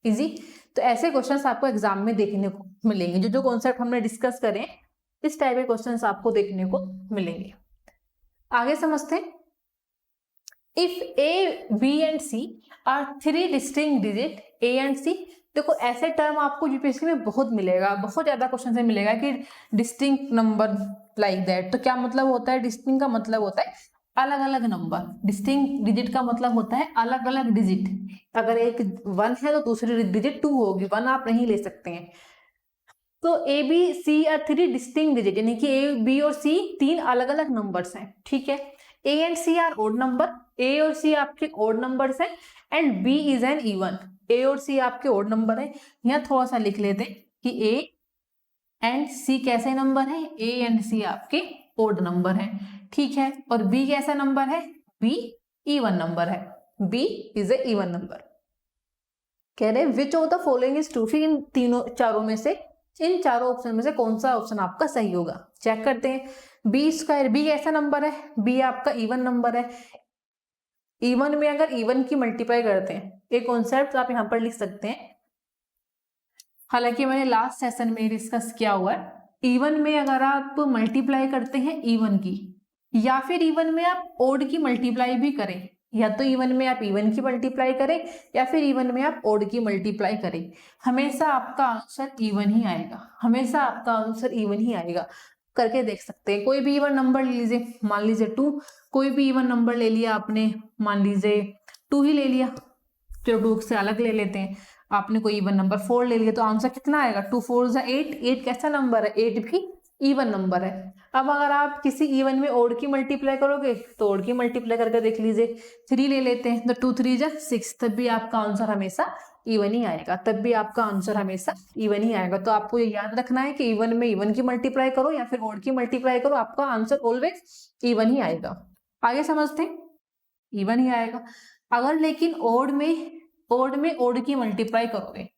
A: Easy. तो ऐसे क्वेश्चंस आपको एग्जाम में देखने को मिलेंगे। जो जो कॉन्सेप्ट हमने डिस्कस करें, इस टाइप के क्वेश्चंस आपको देखने को मिलेंगे। आगे समझते हैं। If A B and C are 3 distinct digit A and C. देखो ऐसे टर्म आपको यूपीएससी में बहुत मिलेगा, बहुत ज्यादा क्वेश्चन से मिलेगा कि डिस्टिंक्ट नंबर लाइक दैट। तो क्या मतलब होता है, डिस्टिंक्ट का मतलब होता है अलग अलग नंबर, डिस्टिंक्ट डिजिट का मतलब होता है अलग अलग डिजिट। अगर एक 1 है तो दूसरी डिजिट 2 होगी, 1 आप नहीं ले सकते हैं। तो A B C are 3 distinct digit, यानी कि ए बी और सी 3 अलग अलग नंबर्स हैं, ठीक है। A and C are odd number, A और सी आपके ओड नंबर्स हैं, and B is an even. A और सी आपके ओड नंबर है। यहाँ थोड़ा सा लिख लेते हैं कि ए एंड सी कैसे नंबर है, ए एंड सी आपके ओड नंबर है, ठीक है। और बी कैसा नंबर है, बी इवन नंबर है, B is a even number. कह रहे which of the following is true, फिर इन तीनों चारों में से, इन चारों ऑप्शन में से कौन सा ऑप्शन आपका सही होगा। चेक करते हैं। बी स्क्वायर, बी कैसा नंबर है, बी आपका इवन नंबर है। इवन में अगर इवन की मल्टीप्लाई करते हैं, एक कॉन्सेप्ट आप यहां पर लिख सकते हैं, हालांकि मैंने लास्ट सेशन में डिस्कस किया हुआ है। इवन में अगर आप मल्टीप्लाई करते हैं इवन की, या फिर इवन में आप ओड की मल्टीप्लाई भी करें, या तो इवन में आप इवन की मल्टीप्लाई करें या फिर इवन में आप ओड की मल्टीप्लाई करें, हमेशा आपका आंसर इवन ही आएगा, हमेशा आपका आंसर इवन ही आएगा। करके देख सकते हैं। कोई भी इवन नंबर ले लीजिए, मान लीजिए 2, कोई भी इवन नंबर ले लिया आपने, मान लीजिए 2 ही ले लिया, चलो 2 से अलग ले लेते हैं। आपने कोई इवन नंबर 4 ले लिया, तो आंसर कितना आएगा, 2 4 8, 8 कैसा नंबर है, 8 भी इवन नंबर है। अब अगर आप किसी इवन में ओड की मल्टीप्लाई करोगे, तो ओड की मल्टीप्लाई करके देख लीजिए, 3 ले लेते हैं, तो 2 3 जा 6, तब भी आपका आंसर हमेशा इवन ही आएगा, तब भी आपका आंसर हमेशा इवन ही आएगा। तो आपको ये याद रखना है कि इवन में इवन की मल्टीप्लाई करो या फिर ओड की मल्टीप्लाई करो, आपका आंसर ऑलवेज इवन ही आएगा। आगे समझते हैं, इवन ही आएगा। अगर लेकिन ओड में ओड की मल्टीप्लाई करोगे,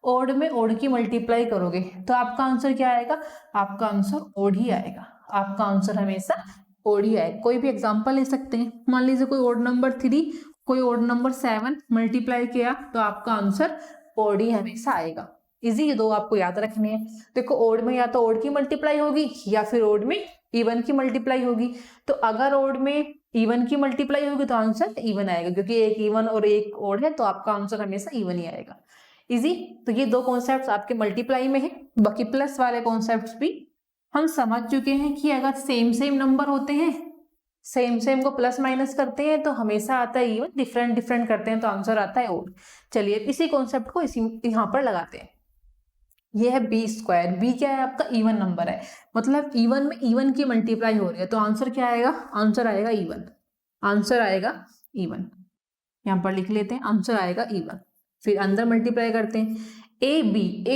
A: ओड में ओड की मल्टीप्लाई करोगे, तो आपका आंसर क्या आएगा, आपका आंसर ओड ही आएगा, आपका आंसर हमेशा ओड ही आएगा। कोई भी एग्जांपल ले सकते हैं, मान लीजिए कोई ओड नंबर 3, कोई ओड नंबर 7 मल्टीप्लाई किया, तो आपका आंसर ओड ही हमेशा आएगा। इजी, ये दो आपको याद रखने हैं। देखो ओड में या तो ओड की मल्टीप्लाई होगी या फिर ओड में इवन की मल्टीप्लाई होगी। तो अगर ओड में इवन की मल्टीप्लाई होगी तो आंसर इवन आएगा, क्योंकि एक इवन और एक ओड है, तो आपका आंसर हमेशा इवन ही आएगा। इजी। तो ये दो कॉन्सेप्ट्स आपके मल्टीप्लाई में है। बाकी प्लस वाले कॉन्सेप्ट्स भी हम समझ चुके हैं कि अगर सेम नंबर होते हैं, सेम को प्लस माइनस करते हैं तो हमेशा आता है इवन, डिफरेंट करते हैं तो आंसर आता है ओड। चलिए इसी कॉन्सेप्ट को इसी यहाँ पर लगाते हैं। ये है बी स्क्वायर, बी क्या है आपका इवन नंबर है, मतलब इवन में इवन की मल्टीप्लाई हो रही है, तो आंसर क्या आएगा, आंसर आएगा इवन, आंसर आएगा इवन। यहाँ पर लिख लेते हैं, आंसर आएगा इवन। फिर अंदर मल्टीप्लाई करते हैं, ए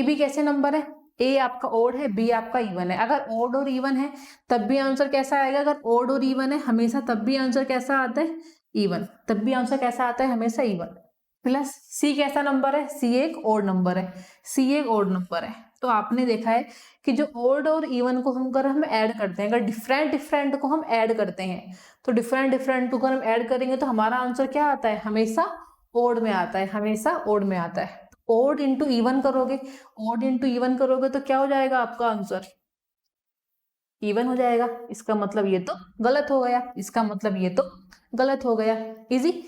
A: बी कैसे नंबर है, ए आपका ओड है, बी आपका इवन है। अगर ओड और इवन है तब भी आंसर कैसा आएगा, अगर ओड और इवन है हमेशा, तब भी आंसर कैसा आता है, इवन, तब भी आंसर कैसा आता है, हमेशा इवन। प्लस सी कैसा नंबर है, सी एक ओड नंबर है, सी एक ओड नंबर है। तो आपने देखा है कि जो ओड और इवन को हम ऐड करते हैं, अगर डिफरेंट को हम ऐड करते हैं, तो डिफरेंट को अगर हम ऐड करेंगे तो हमारा आंसर क्या आता है, हमेशा ओड में आता है, हमेशा ओड में आता है। ओड इंटू इवन करोगे, ओड इंटू इवन करोगे तो क्या हो जाएगा, आपका आंसर इवन हो जाएगा। इसका मतलब ये तो गलत हो गया, इसका मतलब ये तो गलत हो गया। इजी।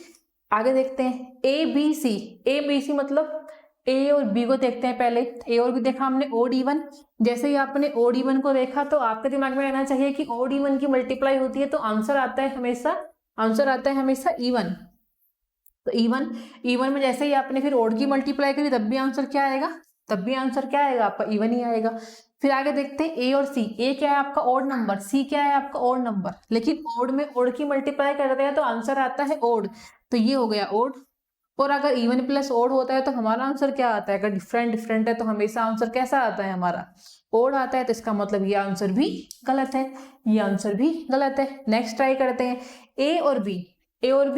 A: आगे देखते हैं, ए बी सी मतलब ए और बी को देखते हैं पहले। ए और बी देखा हमने, ओड इवन। जैसे ही आपने ओड इवन को देखा तो आपके दिमाग में रहना चाहिए कि ओड इवन की मल्टीप्लाई होती है तो आंसर आता है हमेशा इवन। तो इवन में जैसे ही आपने फिर ओड की मल्टीप्लाई करी तब भी आंसर क्या आएगा, आपका इवन ही आएगा। फिर आगे देखते हैं ए और सी। ए क्या है आपका ओड नंबर, सी क्या है आपका ओड नंबर, लेकिन ओड में ओड की मल्टीप्लाई करते हैं तो आंसर आता है ओड, तो ये हो गया ओड। और अगर इवन प्लस ओड होता है तो हमारा आंसर क्या आता है, अगर डिफरेंट है तो हमेशा आंसर कैसा आता है हमारा, ओड आता है। तो इसका मतलब ये आंसर भी गलत है, नेक्स्ट ट्राई करते हैं। ए और बी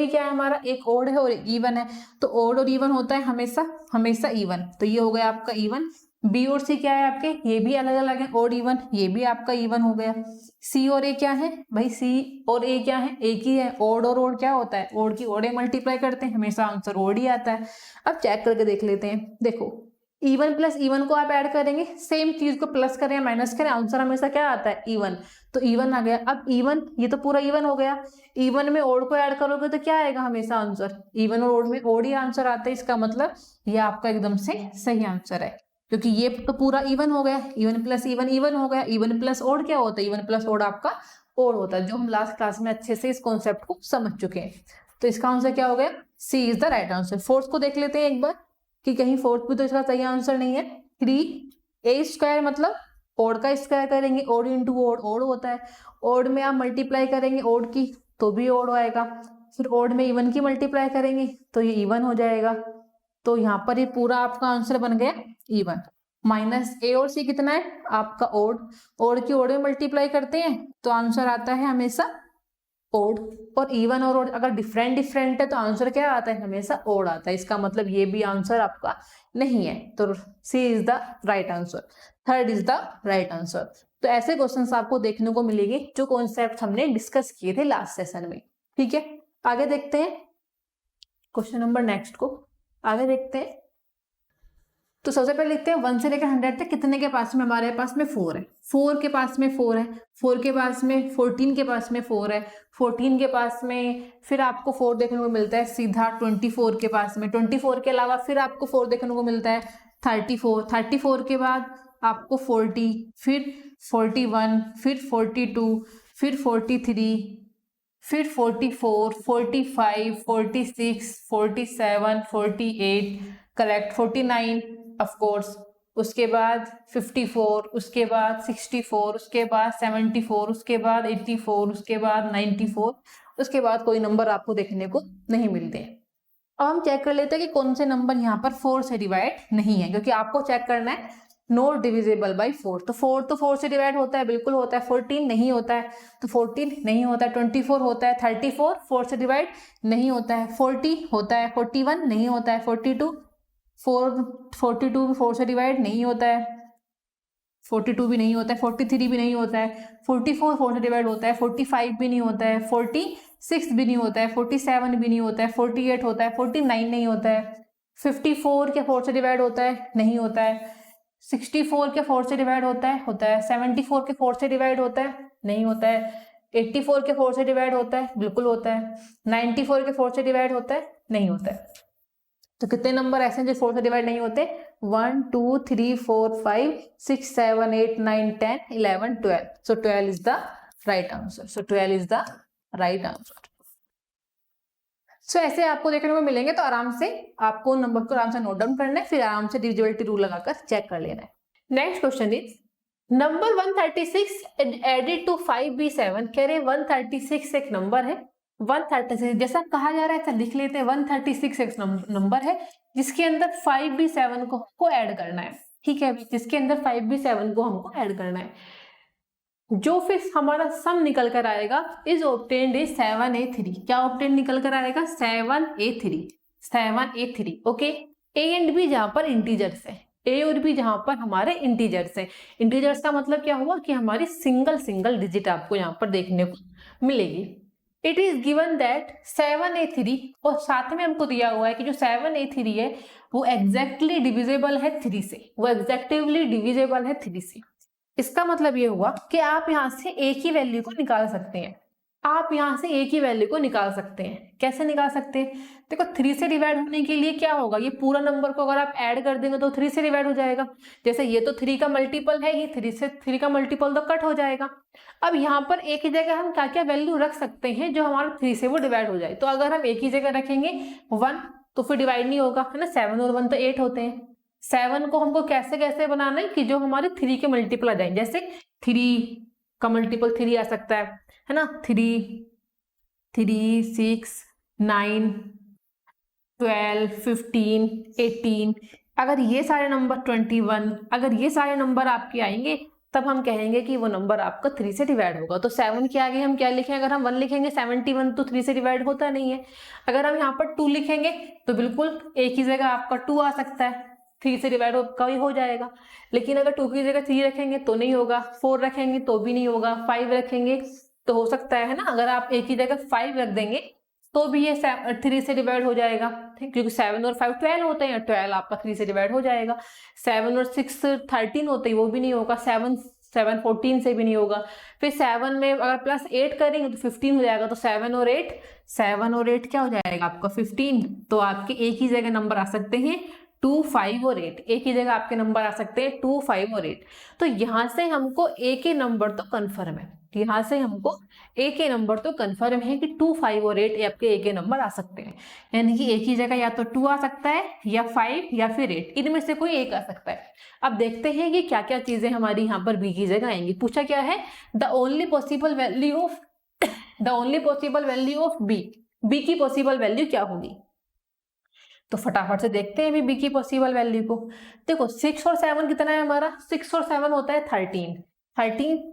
A: क्या है हमारा, एक ओड है और एक इवन है, तो ओड और इवन होता है हमेशा इवन, तो ये हो गया आपका इवन। बी और सी क्या है आपके, ये भी अलग अलग है, ओड इवन, ये भी आपका इवन हो गया। सी और ए क्या है भाई, सी और ए क्या है, एक ही है। ओड और ओड क्या होता है, ओड की ओडे मल्टीप्लाई करते हैं, हमेशा आंसर ओड ही आता है। अब चेक करके देख लेते हैं। देखो इवन प्लस इवन को आप ऐड करेंगे, सेम चीज को प्लस करें या माइनस करें, आंसर हमेशा क्या आता है, इवन, तो इवन आ गया। अब इवन, ये तो पूरा इवन हो गया, इवन में ओड को ऐड करोगे तो क्या आएगा हमेशा आंसर, इवन और ओड में ओड ही आंसर आता है। इसका मतलब ये आपका एकदम से सही आंसर है, क्योंकि ये तो पूरा इवन हो गया, इवन प्लस इवन इवन हो गया। इवन प्लस ओड क्या होता है, इवन प्लस ओड आपका ओड होता है, जो हम लास्ट क्लास में अच्छे से इस कॉन्सेप्ट को समझ चुके हैं। तो इसका आंसर क्या हो गया, C is the right answer. Fourth को देख लेते हैं एक बार कि कहीं फोर्थ भी तो इसका सही आंसर नहीं है। 3a² मतलब ओड का स्क्वायर करेंगे, ओड इंटू ओड, ओड होता है। ओड में आप मल्टीप्लाई करेंगे ओड की तो भी ओड आएगा, फिर ओड में इवन की मल्टीप्लाई करेंगे तो ये इवन हो जाएगा। तो यहाँ पर ये पूरा आपका आंसर बन गया इवन। माइनस ए और सी कितना है आपका ओड की ओड में मल्टीप्लाई करते हैं तो आंसर आता है हमेशा ओड। और इवन और ओड अगर डिफरेंट है तो आंसर क्या आता है, हमेशा ओड आता है। इसका मतलब ये भी आंसर आपका नहीं है, तो C is the right answer, third is the right answer. तो ऐसे क्वेश्चंस आपको देखने को मिलेंगे जो कॉन्सेप्ट हमने डिस्कस किए थे लास्ट सेशन में। ठीक है, आगे देखते हैं क्वेश्चन नंबर नेक्स्ट को, आगे देखते हैं। तो सबसे पहले लिखते हैं 1 से लेकर 100 तक कितने के पास में, हमारे पास में 4 है, 4 के पास में 4 है, 4 के पास में 14 के पास में 4 है, 14 के पास में फिर आपको 4 देखने को मिलता है सीधा 24 के पास में, 24 के अलावा फिर आपको 4 देखने को मिलता है 34, 34 के बाद आपको 40, फिर 41, फिर 42, फिर 43, फिर 44, 45, 46, 47, 48, करेक्ट, 49 ऑफ कोर्स, उसके बाद 54, उसके बाद 64, उसके बाद 74, उसके बाद 84, उसके बाद 94, उसके बाद कोई नंबर आपको देखने को नहीं मिलते। अब हम चेक कर लेते हैं कि कौन से नंबर यहाँ पर 4 से डिवाइड नहीं है, क्योंकि आपको चेक करना है नॉट डिविजिबल बाय 4। तो 4 से डिवाइड होता है, बिल्कुल होता है। 14 नहीं होता है, तो 14 नहीं होता है। 24 होता है, 34 4 से डिवाइड नहीं होता है। 40 होता है, 41 नहीं होता है, 42 भी 4 से डिवाइड नहीं होता है, 42 भी नहीं होता है, 43 भी नहीं होता है, 44 4 से डिवाइड होता है, 45 भी नहीं होता है, 46 भी नहीं होता है, 47 भी नहीं होता है, 48 होता है, 49 नहीं होता है, 54 क्या 4 से डिवाइड होता है, नहीं होता है, 64 के 4 से डिवाइड होता है, 74 के 4 से डिवाइड होता है, नहीं होता है, 84 के 4 से डिवाइड होता है, बिल्कुल होता है, 94 के 4 से डिवाइड होता है, नहीं होता है। तो कितने नंबर ऐसे हैं जो 4 से डिवाइड नहीं होते, 1 2 3 4 5 6 7 8 9 10 11 12, so 12 is the right answer, so 12 is the right answer. So ऐसे आपको देखने को मिलेंगे, तो आराम से आपको नंबर को आराम से नोट डाउन करना है, फिर आराम से डिविजिबिलिटी रूल लगाकर चेक कर लेना है। Next question is number 136 added to 5b7। कह रहे 136 एक नंबर है, 136 जैसा कहा जा रहा है ऐसा लिख लेते हैं। 136 एक नंबर है जिसके अंदर 5b7 को हमको ऐड करना है। ठीक है, जिसके अंदर 5b7 को हमको ऐड करना है, जो फिर हमारा सम निकल कर आएगा इज ऑब्टेन्ड इज 7a3। क्या ऑब्टेन्ड निकल कर आएगा, 7a3। Okay, A and B जहां पर इंटीजर्स है, ए और बी जहां पर हमारे इंटीजर्स हैं। इंटीजर्स का मतलब क्या हुआ कि हमारी सिंगल डिजिट आपको यहाँ पर देखने को मिलेगी। It is given that 7a3, और साथ में हमको दिया हुआ है कि जो 7a3 है वो एग्जैक्टली डिविजिबल है 3 से। इसका मतलब ये हुआ कि आप यहाँ से ए की वैल्यू को निकाल सकते हैं। आप यहाँ से एक ही वैल्यू को निकाल सकते हैं। कैसे निकाल सकते हैं? देखो 3 से डिवाइड होने के लिए क्या होगा, ये पूरा नंबर को अगर आप ऐड कर देंगे तो 3 से डिवाइड हो जाएगा। जैसे ये तो 3 का मल्टीपल है, ये 3 से 3 का मल्टीपल तो कट हो जाएगा। अब यहाँ पर एक ही जगह हम क्या क्या वैल्यू रख सकते हैं जो हमारा 3 से वो डिवाइड हो जाए। तो अगर हम एक ही जगह रखेंगे 1 तो फिर डिवाइड नहीं होगा, है ना। 7 और 1 तो 8 होते हैं। 7 को हमको कैसे कैसे बनाना है कि जो हमारे 3 के मल्टीपल आ जाए। जैसे 3 का मल्टीपल 3 आ सकता है ना। 3, 6, 9, 12, 15, 18, अगर ये सारे नंबर 21, अगर ये सारे नंबर आपके आएंगे तब हम कहेंगे कि वो नंबर आपका 3 से डिवाइड होगा। तो 7 के आगे हम क्या लिखें? अगर हम 1 लिखेंगे 71 तो 3 से डिवाइड होता नहीं है। अगर हम यहाँ पर 2 लिखेंगे तो बिल्कुल एक ही जगह आपका 2 आ सकता है, 3 से डिवाइड हो जाएगा। लेकिन अगर 2 की जगह 3 रखेंगे तो नहीं होगा, 4 रखेंगे तो भी नहीं होगा, 5 रखेंगे तो हो सकता है ना। अगर आप एक ही जगह 5 रख देंगे तो भी ये 3 से डिवाइड हो जाएगा, ठीक, क्योंकि 7 और 5 12 होते हैं, 12 आपका 3 से डिवाइड हो जाएगा। 7 और 6 13 होते हैं, वो भी नहीं होगा। 7 14 से भी नहीं होगा। फिर 7 में अगर प्लस 8 करेंगे तो 15 हो जाएगा। तो 7 और 8 क्या हो जाएगा आपका 15। तो आपके एक ही जगह नंबर आ सकते हैं 2, 5 और 8, एक ही जगह आपके नंबर आ सकते हैं 2, 5 और 8। तो यहाँ से हमको एक ही नंबर तो कंफर्म है, यहाँ से हमको एक ही नंबर तो कंफर्म है कि 2, 5 और 8 आपके एक ही नंबर आ सकते हैं। यानी कि एक ही जगह या तो 2 आ सकता है या 5 या फिर 8, इनमें से कोई एक आ सकता है। अब देखते हैं कि क्या क्या चीजें हमारी यहाँ पर बी की जगह आएंगी। पूछा क्या है? The only possible value of B की पॉसिबल वैल्यू क्या होगी। तो फटाफट से देखते हैं बी की पॉसिबल वैल्यू को। देखो 6 और 7 कितना है हमारा? 6 और 7 होता है 13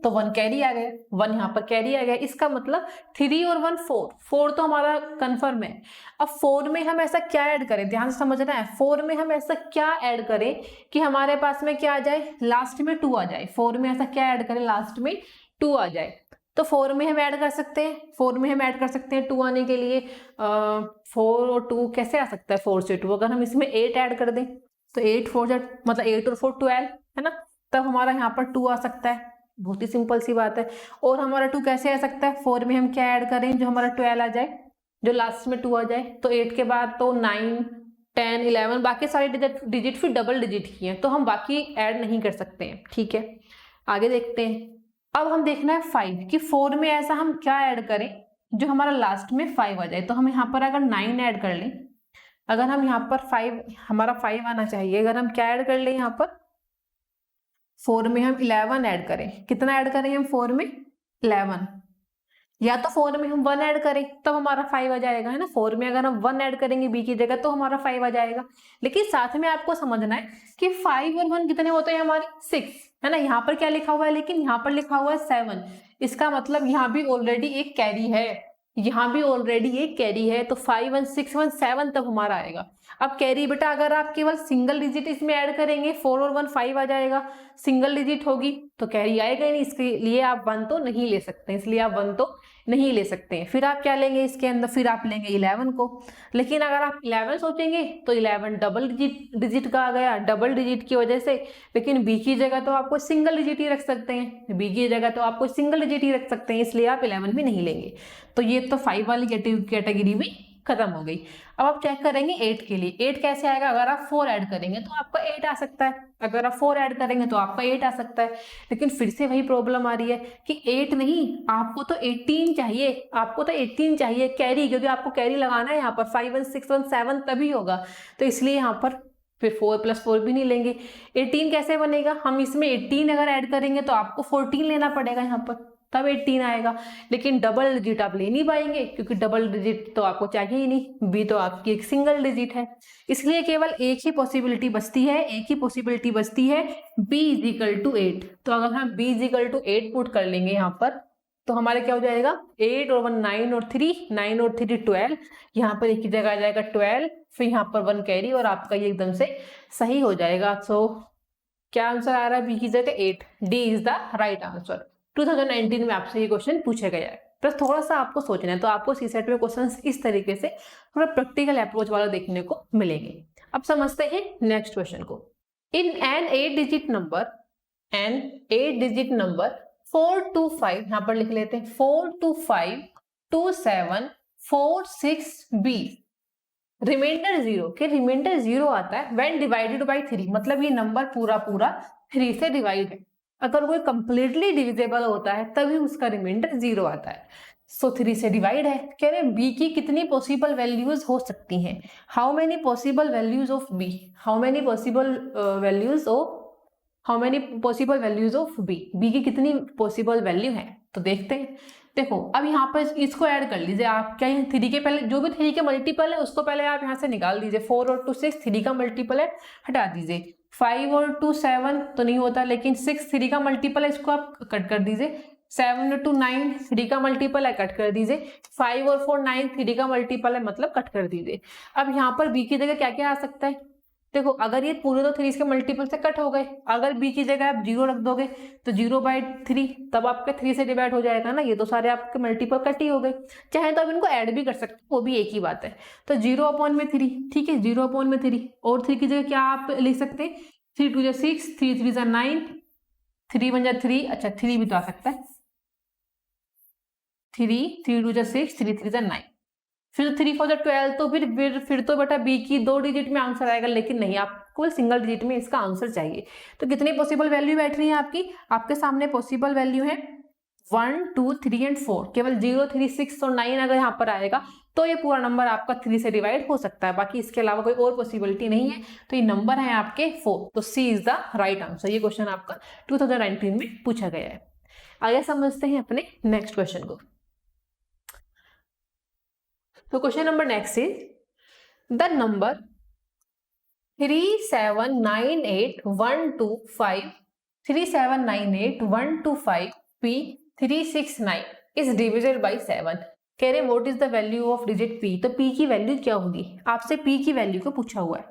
A: तो 1 कैरी आ गया, 1 यहाँ पर कैरी आ गया। इसका मतलब 3 और 1 4 तो हमारा कंफर्म है। अब 4 में हम ऐसा क्या ऐड करें, ध्यान से समझना है। 4 में हम ऐसा क्या ऐड करें कि हमारे पास में क्या आ जाए, लास्ट में 2 आ जाए। 4 में ऐसा क्या ऐड करें, लास्ट में 2 आ जाए। तो 4 में हम ऐड कर सकते हैं, 4 में हम ऐड कर सकते हैं 2 आने के लिए। 4 और 2 कैसे आ सकता है? 4 से 2 अगर हम इसमें 8 ऐड कर दें तो 8 4 मतलब 8 और 4 12 है ना, तब हमारा यहाँ पर 2 आ सकता है। बहुत ही सिंपल सी बात है। और हमारा 2 कैसे आ सकता है? 4 में हम क्या ऐड करें जो हमारा 12 आ जाए, जो लास्ट में 2 आ जाए। तो 8 के बाद तो 9, 10, 11 बाकी सारे डिजिट फिर डबल डिजिट ही हैं, तो हम बाकी ऐड नहीं कर सकते हैं। ठीक है, आगे देखते हैं। अब हम देखना है 5 कि 4 में ऐसा हम क्या ऐड करें जो हमारा लास्ट में 5 आ जाए। तो हम यहाँ पर अगर 9 ऐड कर लें, अगर हम यहाँ पर 5, हमारा 5 आना चाहिए। अगर हम क्या ऐड कर लें यहाँ पर 4 में हम 11 ऐड करें, कितना ऐड करें हम 4 में 11, या तो 4 में हम 1 ऐड करें तब हमारा 5 आ जाएगा, है ना। 4 में अगर हम 1 ऐड करेंगे बी की जगह तो हमारा 5 आ जाएगा। लेकिन साथ में आपको समझना है कि 5 और 1 कितने होते हैं हमारे 6, है ना। यहाँ पर क्या लिखा हुआ है, लेकिन यहाँ पर लिखा हुआ है 7, इसका मतलब यहाँ भी ऑलरेडी एक कैरी है, यहाँ भी ऑलरेडी एक कैरी है। तो 5 1 6 1 7 तब हमारा आएगा। अब कैरी बेटा अगर आप केवल सिंगल डिजिट इसमें ऐड करेंगे 4 और 1 5 आ जाएगा, सिंगल डिजिट होगी तो कैरी आएगा ही नहीं। इसके लिए आप 1 तो नहीं ले सकते, इसलिए आप 1 तो नहीं ले सकते हैं। फिर आप क्या लेंगे इसके अंदर, फिर आप लेंगे 11 को। लेकिन अगर आप 11 सोचेंगे तो 11 डबल डिजिट का आ गया, डबल डिजिट की वजह से। लेकिन बी की जगह तो आपको सिंगल डिजिट ही रख सकते हैं, बी की जगह तो आपको सिंगल डिजिट ही रख सकते हैं, इसलिए आप 11 भी नहीं लेंगे। तो ये तो 5 वाली कैटेगरी भी खत्म हो गई। अब आप चेक करेंगे 8 के लिए। 8 कैसे आएगा? अगर आप 4 ऐड करेंगे तो आपका 8 आ सकता है, अगर आप 4 ऐड करेंगे तो आपका 8 आ सकता है। लेकिन फिर से वही प्रॉब्लम आ रही है कि 8 नहीं, आपको तो 18 चाहिए, आपको तो 18 चाहिए कैरी, क्योंकि आपको कैरी लगाना है यहाँ पर 5 1 6 1 7 तभी होगा। तो इसलिए यहाँ पर फिर 4 + 4 भी नहीं लेंगे। 18 कैसे बनेगा? हम इसमें 18 अगर ऐड करेंगे तो आपको 14 लेना पड़ेगा यहाँ पर, तब 18 आएगा। लेकिन डबल डिजिट आप ले नहीं पाएंगे क्योंकि डबल डिजिट तो आपको चाहिए ही नहीं, बी तो आपकी एक सिंगल डिजिट है। इसलिए केवल एक ही पॉसिबिलिटी बचती है, एक ही पॉसिबिलिटी बचती है, b = 8। तो अगर हम b = 8 पुट कर लेंगे यहाँ पर तो हमारे क्या हो जाएगा, 8 और 1 9 और 3 9 और 3 12, यहाँ पर एक ही जगह आ जाएगा 12, फिर यहाँ पर 1 कैरी और आपका ये एकदम से सही हो जाएगा। सो क्या आंसर आ रहा है बी की जगह 8, D is the right answer. 2019 में आपसे ये क्वेश्चन पूछा गया है, बस थोड़ा सा आपको सोचना है। तो आपको सीसेट में क्वेश्चंस इस तरीके से थोड़ा प्रैक्टिकल अप्रोच वाला देखने को मिलेंगे। अब समझते हैं नेक्स्ट क्वेश्चन को। In an 8 digit number 4 to 5, यहाँ पर लिख लेते हैं 4 to 5 2746B, रिमाइंडर 0 के रिमाइंडर 0 आता है व्हेन डिवाइडेड बाय 3, मतलब ये नंबर पूरा पूरा 3 से डिवाइड है। अगर कोई कंप्लीटली डिविजिबल होता है तभी उसका रिमाइंडर 0 आता है। सो 3 से डिवाइड है। कह रहे हैं बी की कितनी पॉसिबल वैल्यूज हो सकती हैं, how many possible values of B, how many possible values of B की कितनी पॉसिबल वैल्यू है। तो देखते हैं। देखो अब यहाँ पर इसको ऐड कर लीजिए आप, क्या 3 के पहले जो भी 3 के मल्टीपल है उसको पहले आप यहाँ से निकाल दीजिए। 4 और 2 6, 3 का मल्टीपल है, हटा दीजिए। 5 और 2 7 तो नहीं होता, लेकिन 6 3 का मल्टीपल है, इसको आप कट कर दीजिए। 7 और 2 9, 3 का मल्टीपल है, कट कर दीजिए। 5 और 4 9, 3 का मल्टीपल है, मतलब कट कर दीजिए। अब यहाँ पर बी की जगह क्या क्या आ सकता है। देखो अगर ये पूरे तो 3 के मल्टीपल से कट हो गए, अगर बी की जगह आप 0 रख दोगे तो 0/3, तब आपके 3 से डिवाइड हो जाएगा ना, ये तो सारे आपके मल्टीपल कट ही हो गए। चाहे तो आप इनको ऐड भी कर सकते हैं, वो भी एक ही बात है। तो 0/3, ठीक है, 0/3 और 3 की जगह क्या आप लिख सकते हैं, 3 2 6, 3 3 9, 3 1 3, अच्छा 3 भी तो आ सकता है, 3 3 2 6, 3 3 9, फिर 3 4 12, तो फिर तो बेटा बी की 2 डिजिट में आंसर आएगा, लेकिन नहीं, आपको सिंगल डिजिट में इसका आंसर चाहिए। तो कितनी पॉसिबल वैल्यू बैठ रही है आपकी, आपके सामने पॉसिबल वैल्यू है 1 2 3 एंड 4। केवल 0 3 6 और 9 अगर यहाँ पर आएगा तो ये पूरा नंबर आपका 3 से डिवाइड हो सकता है, बाकी इसके अलावा कोई और पॉसिबिलिटी नहीं है। तो ये नंबर है आपके 4, तो C is the right answer. ये क्वेश्चन आपका 2019 में पूछा गया है। आगे समझते हैं अपने नेक्स्ट क्वेश्चन को। So question number next is the number 3798125 is divided by 7। कह रहे what is the value of digit p, तो p की वैल्यू क्या होगी, आपसे p की वैल्यू को पूछा हुआ है।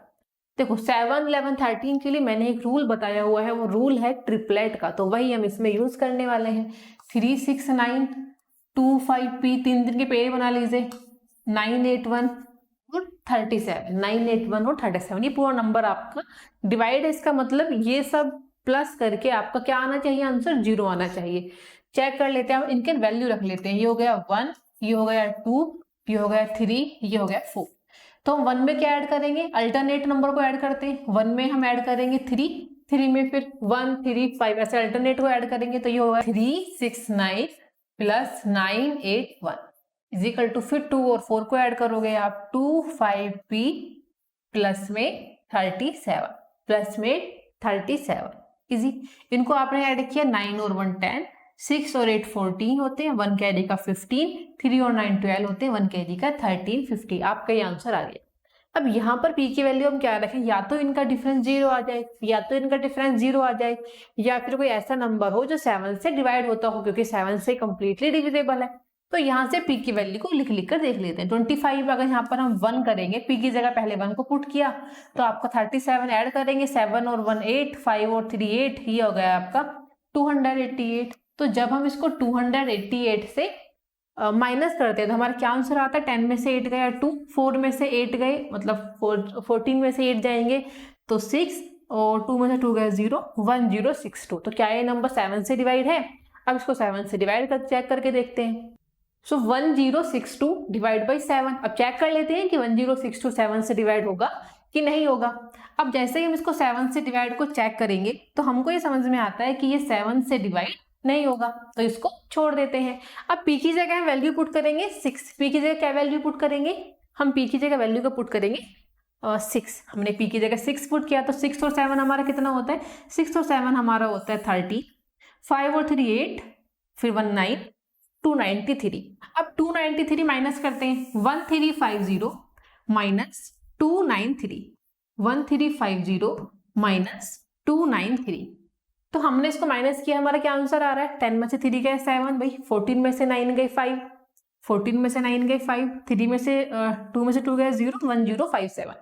A: देखो 7 11 13 के लिए मैंने एक रूल बताया हुआ है, वो रूल है ट्रिपलेट का, तो वही हम इसमें यूज करने वाले हैं। 36925p, 3 के पेड़ बना लीजिए, 981 और 37, 981 और 37, ये पूरा नंबर आपका डिवाइड है। इसका मतलब ये सब प्लस करके आपका क्या आना चाहिए, आंसर 0 आना चाहिए। चेक कर लेते हैं, इनके वैल्यू रख लेते हैं। ये हो गया 1, ये हो गया 2, ये हो गया 3, ये हो गया 4। तो हम 1 में क्या ऐड करेंगे, अल्टरनेट नंबर को ऐड करते हैं। 1 में हम ऐड करेंगे 3, 3 में फिर 1 3 5, ऐसे अल्टरनेट को ऐड करेंगे, तो ये होगा 369 प्लस 981 इज इक्वल टू, फिर 2 और 4 को ऐड करोगे आप, 25p प्लस में 37, प्लस में 37 इजी। इनको आपने ऐड किया, 9 और 1 10, 6 और 8 14 होते हैं, 1 कैरी का 15, 3 और 9 12 होते हैं, 1 कैरी का 13 50। आपका ये आंसर आ गया। अब यहाँ पर p की वैल्यू हम क्या रखें, या तो इनका डिफरेंस 0 आ जाए, या तो इनका डिफरेंस 0 आ जाए, या फिर कोई ऐसा नंबर हो जो 7 से डिवाइड होता हो, क्योंकि 7 से कंप्लीटली डिविजिबल है। तो यहाँ से p की वैल्यू को लिख कर देख लेते हैं। 25 अगर यहाँ पर हम 1 करेंगे, p की जगह पहले 1 को पुट किया, तो आपका 37 ऐड करेंगे, 7 और 1 8, 5 और 3 8, ये हो गया आपका 288। तो जब हम इसको 288 से माइनस करते हैं तो हमारा क्या आंसर आता है, 10 में से 8 गया 2, 4 में से 8 गए, मतलब 14 में से 8 जाएंगे तो 6, और 2 में से 2 गए 0, 1062। तो क्या ये नंबर 7 से डिवाइड है। अब इसको 7 से डिवाइड कर चेक करके देखते हैं। सो 1062 डिवाइड बाई 7। अब चेक कर लेते हैं कि 1062 7 से डिवाइड होगा कि नहीं होगा। अब जैसे ही हम इसको 7 से डिवाइड को चेक करेंगे तो हमको ये समझ में आता है कि ये 7 से डिवाइड नहीं होगा, तो इसको छोड़ देते हैं। अब p की जगह हम वैल्यू पुट करेंगे 6। p की जगह क्या वैल्यू पुट करेंगे, हम p की जगह वैल्यू को पुट करेंगे 6। हमने p की जगह 6 पुट किया, तो 6 और 7 हमारा कितना होता है, 6 और 7 हमारा होता है 30, 5 और 3 8, फिर 1 9, 293। अब 293 माइनस करते हैं, 1350 माइनस 293, 1350 माइनस 293। तो हमने इसको माइनस किया, हमारा क्या आंसर आ रहा है, 10 में से 3 गए 7 भाई, 14 में से 9 गए 5, 14 में से 9 गए 5, 3 में से 2 में से 2 गए 0, 1057।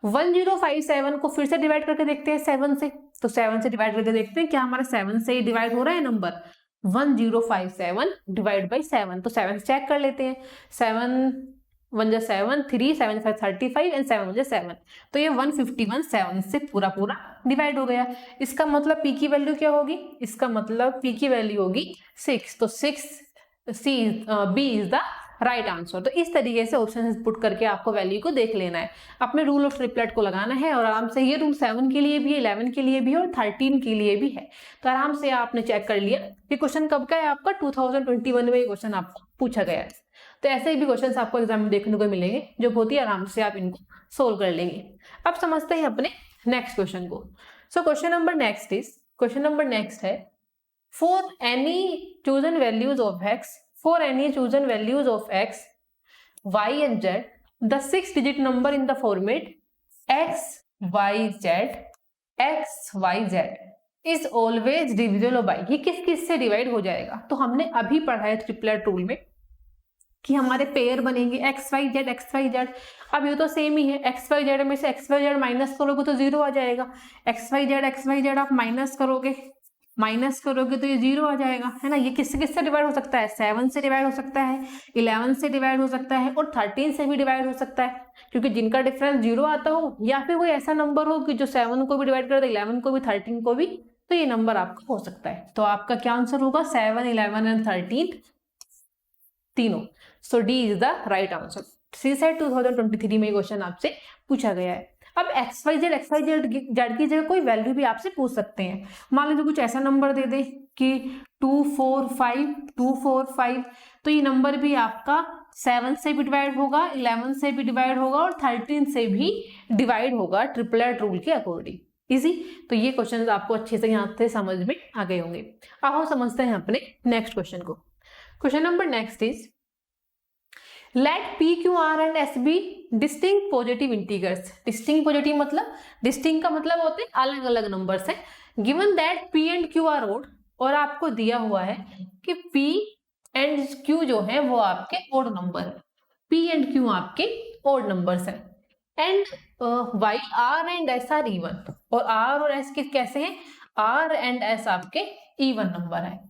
A: 1057 को फिर से डिवाइड करके देखते हैं 7 से, तो 7 से डिवाइड करके देखते हैं क्या हमारा 7 से ही डिवाइड हो रहा है नंबर। 1057 डिवाइड बाई 7, तो 7 चेक कर लेते हैं। 7 1 जा 7, 3 7 5 35 एंड 7 1 जा 7, तो ये 151 7 से पूरा डिवाइड हो गया। इसका मतलब p की वैल्यू क्या होगी, इसका मतलब p की वैल्यू होगी 6। तो 6 b is the right answer. तो इस तरीके से ऑप्शन पुट करके आपको वैल्यू को देख लेना है, अपने रूल ऑफ ट्रिपलेट को लगाना है और आराम से, ये रूल 7 के लिए भी है, 11 के लिए भी है और 13 के लिए भी है। तो आराम से आपने चेक कर लिया कि क्वेश्चन कब का है आपका, 2021 में ये क्वेश्चन आपको पूछा गया है। तो ऐसे भी क्वेश्चन आपको एग्जाम में देखने को मिलेंगे जो बहुत ही आराम से आप इनको सोल्व कर लेंगे। अब समझते हैं अपने नेक्स्ट क्वेश्चन को। सो क्वेश्चन नंबर नेक्स्ट है, for any chosen values of x, y and z, the 6-digit number in the format x y z is always divisible by, ये किस से डिवाइड हो जाएगा? तो हमने अभी पढ़ा है ट्रिपलेट रूल में कि हमारे पेयर बनेंगे x y z। अब ये तो सेम ही है, x y z में से x y z माइनस करोगे तो 0 आ जाएगा, x y z आप माइनस करोगे तो ये 0 आ जाएगा, है ना। ये किससे डिवाइड हो सकता है? 7 से डिवाइड हो सकता है, 11 से डिवाइड हो सकता है और 13 से भी डिवाइड हो सकता है, क्योंकि जिनका डिफरेंस 0 आता हो या फिर कोई ऐसा नंबर हो कि जो 7 को भी डिवाइड कर दे, 11 को भी, 13 को भी, तो ये नंबर आपका हो सकता है। तो आपका क्या आंसर होगा? 7, 11 एंड 13 तीनों। So D is the right answer. CSAT 2023 में क्वेश्चन आपसे पूछा गया है। अब एक्स वाई जेड की जगह कोई वैल्यू भी आपसे पूछ सकते हैं। मान लीजिए कुछ ऐसा नंबर दे दे कि 245, तो ये नंबर भी आपका 7 से भी डिवाइड होगा, 11 से भी डिवाइड होगा और 13 से भी डिवाइड होगा ट्रिपलेट रूल के अकॉर्डिंग। इजी। तो ये क्वेश्चन आपको अच्छे से यहाँ से समझ में आ गए होंगे। अब हम समझते हैं अपने नेक्स्ट क्वेश्चन को। Question number next is, let P Q R and S be distinct positive integers. Distinct का मतलब होते हैं अलग अलग नंबर्स हैं। Given that P and Q are odd, और आपको दिया हुआ है कि पी एंड क्यू जो है वो आपके ओड नंबर है, पी एंड क्यू आपके ओड नंबर्स हैं, and Y R and S are even, और आर और एस कैसे हैं? आर एंड एस आपके इवन नंबर है।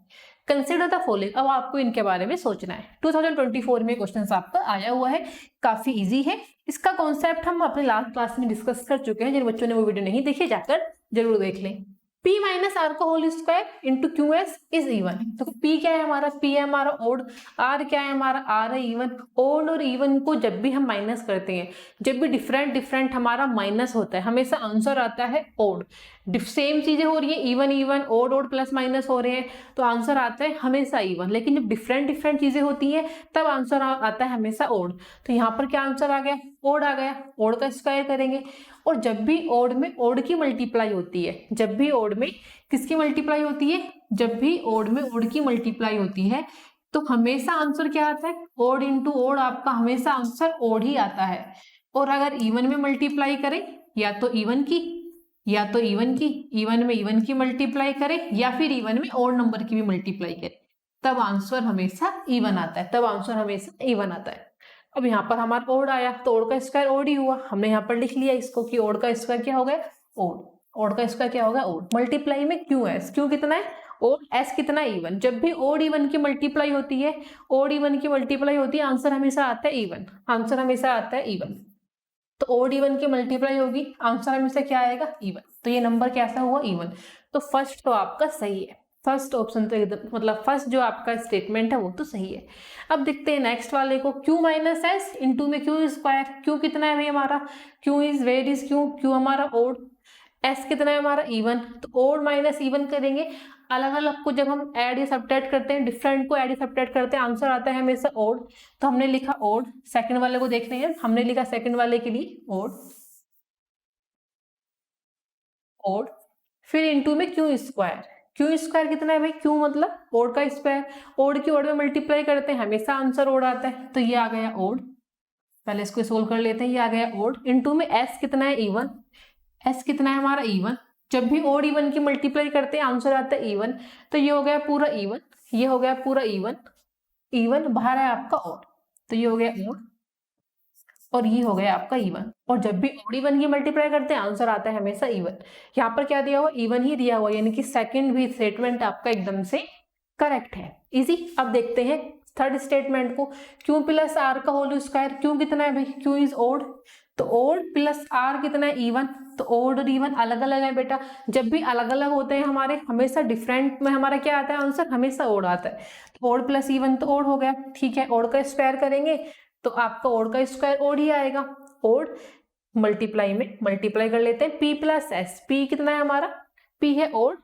A: Consider the following. अब आपको इनके बारे में सोचना है। 2024 में क्वेश्चन आपका आया हुआ है, काफी इजी है। इसका कॉन्सेप्ट हम अपने लास्ट क्लास में डिस्कस कर चुके हैं। जिन बच्चों ने वो वीडियो नहीं देखी जाकर जरूर देख लें। P माइनस आर का whole square into Q S is even. तो P क्या है हमारा? P है हमारा ओड, R क्या है हमारा? R है इवन। ओड और इवन को जब भी हम माइनस करते हैं, जब भी डिफरेंट हमारा माइनस होता है, हमेशा आंसर आता है ओड। सेम चीजें हो रही है, इवन ओड प्लस माइनस हो रहे हैं, तो आंसर आता है हमेशा इवन। लेकिन जब डिफरेंट चीजें होती हैं तब आंसर आता है हमेशा ओड। तो यहाँ पर क्या आंसर आ गया? ओड आ गया। ओड का स्क्वायर करेंगे, और जब भी ओड में ओड की मल्टीप्लाई होती है, जब भी ओड में किसकी मल्टीप्लाई होती है? जब भी ओड में ओड की मल्टीप्लाई होती है तो हमेशा आंसर क्या आता है? ओड इंटू ओड, आपका हमेशा आंसर ओड ही आता है। और अगर इवन में मल्टीप्लाई करें, या तो इवन की इवन में इवन की मल्टीप्लाई करें, या फिर इवन में ओड नंबर की भी मल्टीप्लाई करें, तब आंसर हमेशा इवन आता है। अब यहाँ पर हमारा ओड आया तो ओड का स्क्वायर ओड ही हुआ। हमने यहाँ पर लिख लिया इसको कि ओड का स्क्वायर क्या हो गया? ओड। ओड का स्क्वायर क्या होगा? ओड। मल्टीप्लाई में क्यू एस, क्यू कितना है? ओड, एस कितना है? इवन। जब भी ओड इवन की मल्टीप्लाई होती है, आंसर हमेशा आता है इवन। तो ओड इवन की मल्टीप्लाई होगी, आंसर हमेशा क्या आएगा? इवन। तो ये नंबर कैसा हुआ? इवन। तो फर्स्ट तो आपका सही है, फर्स्ट ऑप्शन तो एकदम, मतलब फर्स्ट जो आपका स्टेटमेंट है वो तो सही है। अब देखते हैं नेक्स्ट वाले को। क्यू माइनस एस इंटू में क्यू स्क्वायर। क्यू कितना है भाई हमारा? Q is, where is Q? Q हमारा ओड, एस कितना है हमारा? इवन। तो ओड माइनस इवन करेंगे, अलग अलग को जब हम ऐड या सब्ट्रैक्ट करते हैं, डिफरेंट को ऐड या सब्ट्रैक्ट करते हैं, आंसर आता है हमेशा ओड। तो हमने लिखा ओड। सेकंड वाले को देखते हैं, हमने लिखा सेकंड वाले के लिए ओड, फिर इंटू में क्यू स्क्वायर। क्यू स्क्वायर कितना है भाई? क्यू मतलब ओड का स्क्वायर, ओड की ओड में मल्टीप्लाई करते हैं, हमेशा आंसर ओड आता है। तो ये आ गया ओड। पहले इसको सोल्व कर लेते हैं। ये आ गया ओड। इंटू में एस कितना है? इवन। एस कितना है हमारा? इवन। जब भी ओड इवन की मल्टीप्लाई करते हैं आंसर आता है इवन। तो ये हो गया पूरा इवन, ये हो गया पूरा इवन, बाहर है आपका ओड। तो ये हो गया ओड और ये हो गया आपका इवन। और जब भी ओड इवन की मल्टीप्लाई करते हैं आंसर आता है हमेशा इवन। यहाँ पर क्या दिया हुआ? इवन ही दिया हुआ, यानी कि सेकंड भी स्टेटमेंट आपका एकदम से करेक्ट है। इजी। अब देखते हैं थर्ड स्टेटमेंट को, क्यू प्लस आर का होल स्क्वायर, क्यू कितना है भाई, क्यू इज ओड, तो ओड प्लस आर कितना है, इवन, तो ओड और इवन अलग अलग है बेटा, जब भी अलग अलग होते हैं हमारे हमेशा डिफरेंट में हमारा क्या आता है आंसर, हमेशा ओड आता है, तो ओड प्लस इवन तो ओड हो गया, ठीक है, ओड का स्क्वायर करेंगे तो आपका ओड का स्क्वायर ओड ही आएगा, ओड मल्टीप्लाई में मल्टीप्लाई कर लेते हैं, पी प्लस एस, पी कितना है हमारा, पी है ओड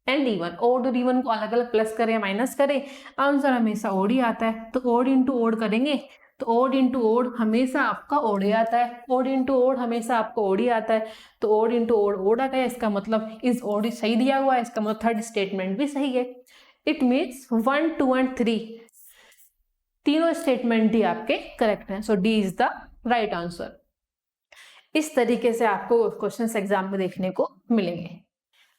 A: एंड इवन, ओड और इवन को अलग अलग प्लस करें माइनस करें, आंसर हमेशा ओड ही आता है, तो ओड इंटू ओड करेंगे तो ओड इंटू ओड हमेशा आपका ओड ही आता है, ओड इंटू ओड हमेशा आपको ओड ही आता है, तो ओड इंटू ओड ओड आ गया, इसका मतलब इज ओड सही दिया हुआ है, इसका मतलब थर्ड स्टेटमेंट भी सही है। इट मीन्स 1, 2 एंड 3 तीनों स्टेटमेंट ही आपके करेक्ट हैं, so D is the right answer. इस तरीके से आपको क्वेश्चंस एग्जाम में देखने को मिलेंगे।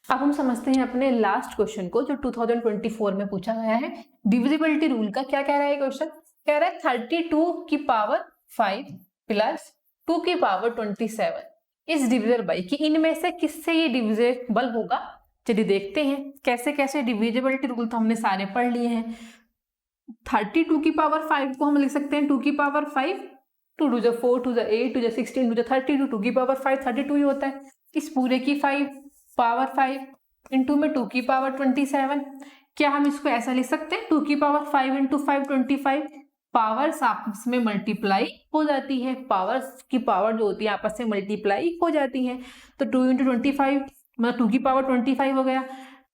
A: अब हम समझते हैं अपने लास्ट क्वेश्चन को जो 2024 में पूछा गया है। डिविजिबिलिटी रूल का क्या कह रहा है क्वेश्चन, कह रहा है 32 की पावर 5 प्लस 2 की पावर 27 इज डिविजिबल बाई, कि इनमें से किससे ये डिविजिबल होगा। चलिए देखते हैं कैसे कैसे। डिविजिबिलिटी रूल तो हमने सारे पढ़ लिए हैं। 32 की पावर 5 को हम लिख सकते हैं 2 की पावर 5, 2 टू ज 4 टू ज 8 टू ज 16 टू ज 32, 2 की पावर 5 32 ही होता है। इस पूरे की 5 पावर 5 इंटू में 2 की पावर 27, क्या हम इसको ऐसा लिख सकते हैं 2 की पावर 5 इंटू 5 25, पावर्स आपस में मल्टीप्लाई हो जाती है, पावर्स की पावर जो होती है आपस में मल्टीप्लाई हो जाती है, तो 2 इंटू 25 मतलब 2 की पावर 25 हो गया,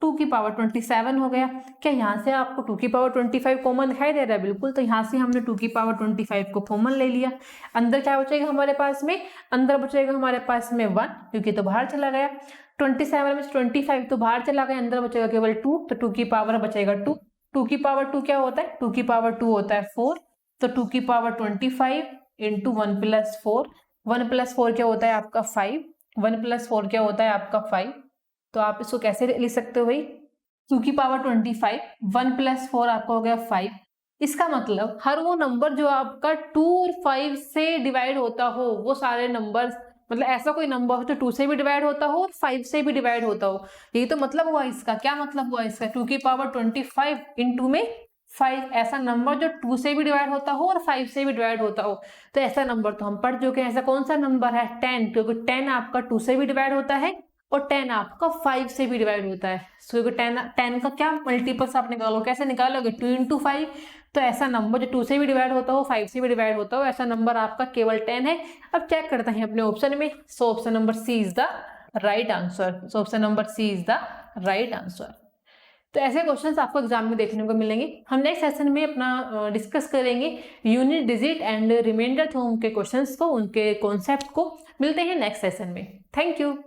A: 2 की पावर 27 हो गया। क्या यहाँ से आपको 2 की पावर 25 कॉमन दिखाई दे रहा है, बिल्कुल, तो यहाँ से हमने 2 की पावर 25 को कॉमन ले लिया। अंदर क्या बचेगा हमारे पास में, अंदर बचेगा हमारे पास में 1 क्योंकि तो बाहर चला गया, 27 में 25 तो बाहर चला गया, अंदर बचेगा केवल 2, तो 2 की पावर बचेगा 2, 2 की पावर 2 क्या होता है, 2 की पावर 2 होता है 4, तो 2 की पावर 25 इंटू 1 प्लस 4, 1 प्लस 4 क्या होता है आपका 5, 1 प्लस 4 क्या होता है आपका 5, तो आप इसको कैसे लिख सकते हो भाई, 2 की पावर 25 1 प्लस 4 आपका हो गया 5। इसका मतलब हर वो नंबर जो आपका 2 और 5 से डिवाइड होता हो, वो सारे नंबर्स, मतलब ऐसा कोई नंबर हो जो 2 से भी डिवाइड होता हो और 5 से भी डिवाइड होता हो, यही तो मतलब हुआ इसका। क्या मतलब हुआ इसका, 2 की पावर 25 इंटू में 5, ऐसा नंबर जो 2 से भी डिवाइड होता हो और 5 से भी डिवाइड होता हो, तो ऐसा नंबर तो हम पढ़ चुके हैं। ऐसा कौन सा नंबर है, 10, क्योंकि 10 आपका 2 से भी डिवाइड होता है और 10 आपका 5 से भी डिवाइड होता है। सो 10 का क्या मल्टीपल्स आप निकालो, कैसे निकालोगे, 2 इंटू 5, तो ऐसा नंबर जो 2 से भी डिवाइड होता हो 5 से भी डिवाइड होता हो, ऐसा नंबर आपका केवल 10 है। अब चेक करते हैं अपने ऑप्शन में, so option number C is the right answer, so option number C is the right answer. तो ऐसे क्वेश्चंस आपको एग्जाम में देखने को मिलेंगे। हम नेक्स्ट सेशन में अपना डिस्कस करेंगे unit digit and remainder theorem के क्वेश्चंस को, उनके कॉन्सेप्ट को। मिलते हैं नेक्स्ट सेशन में। Thank you.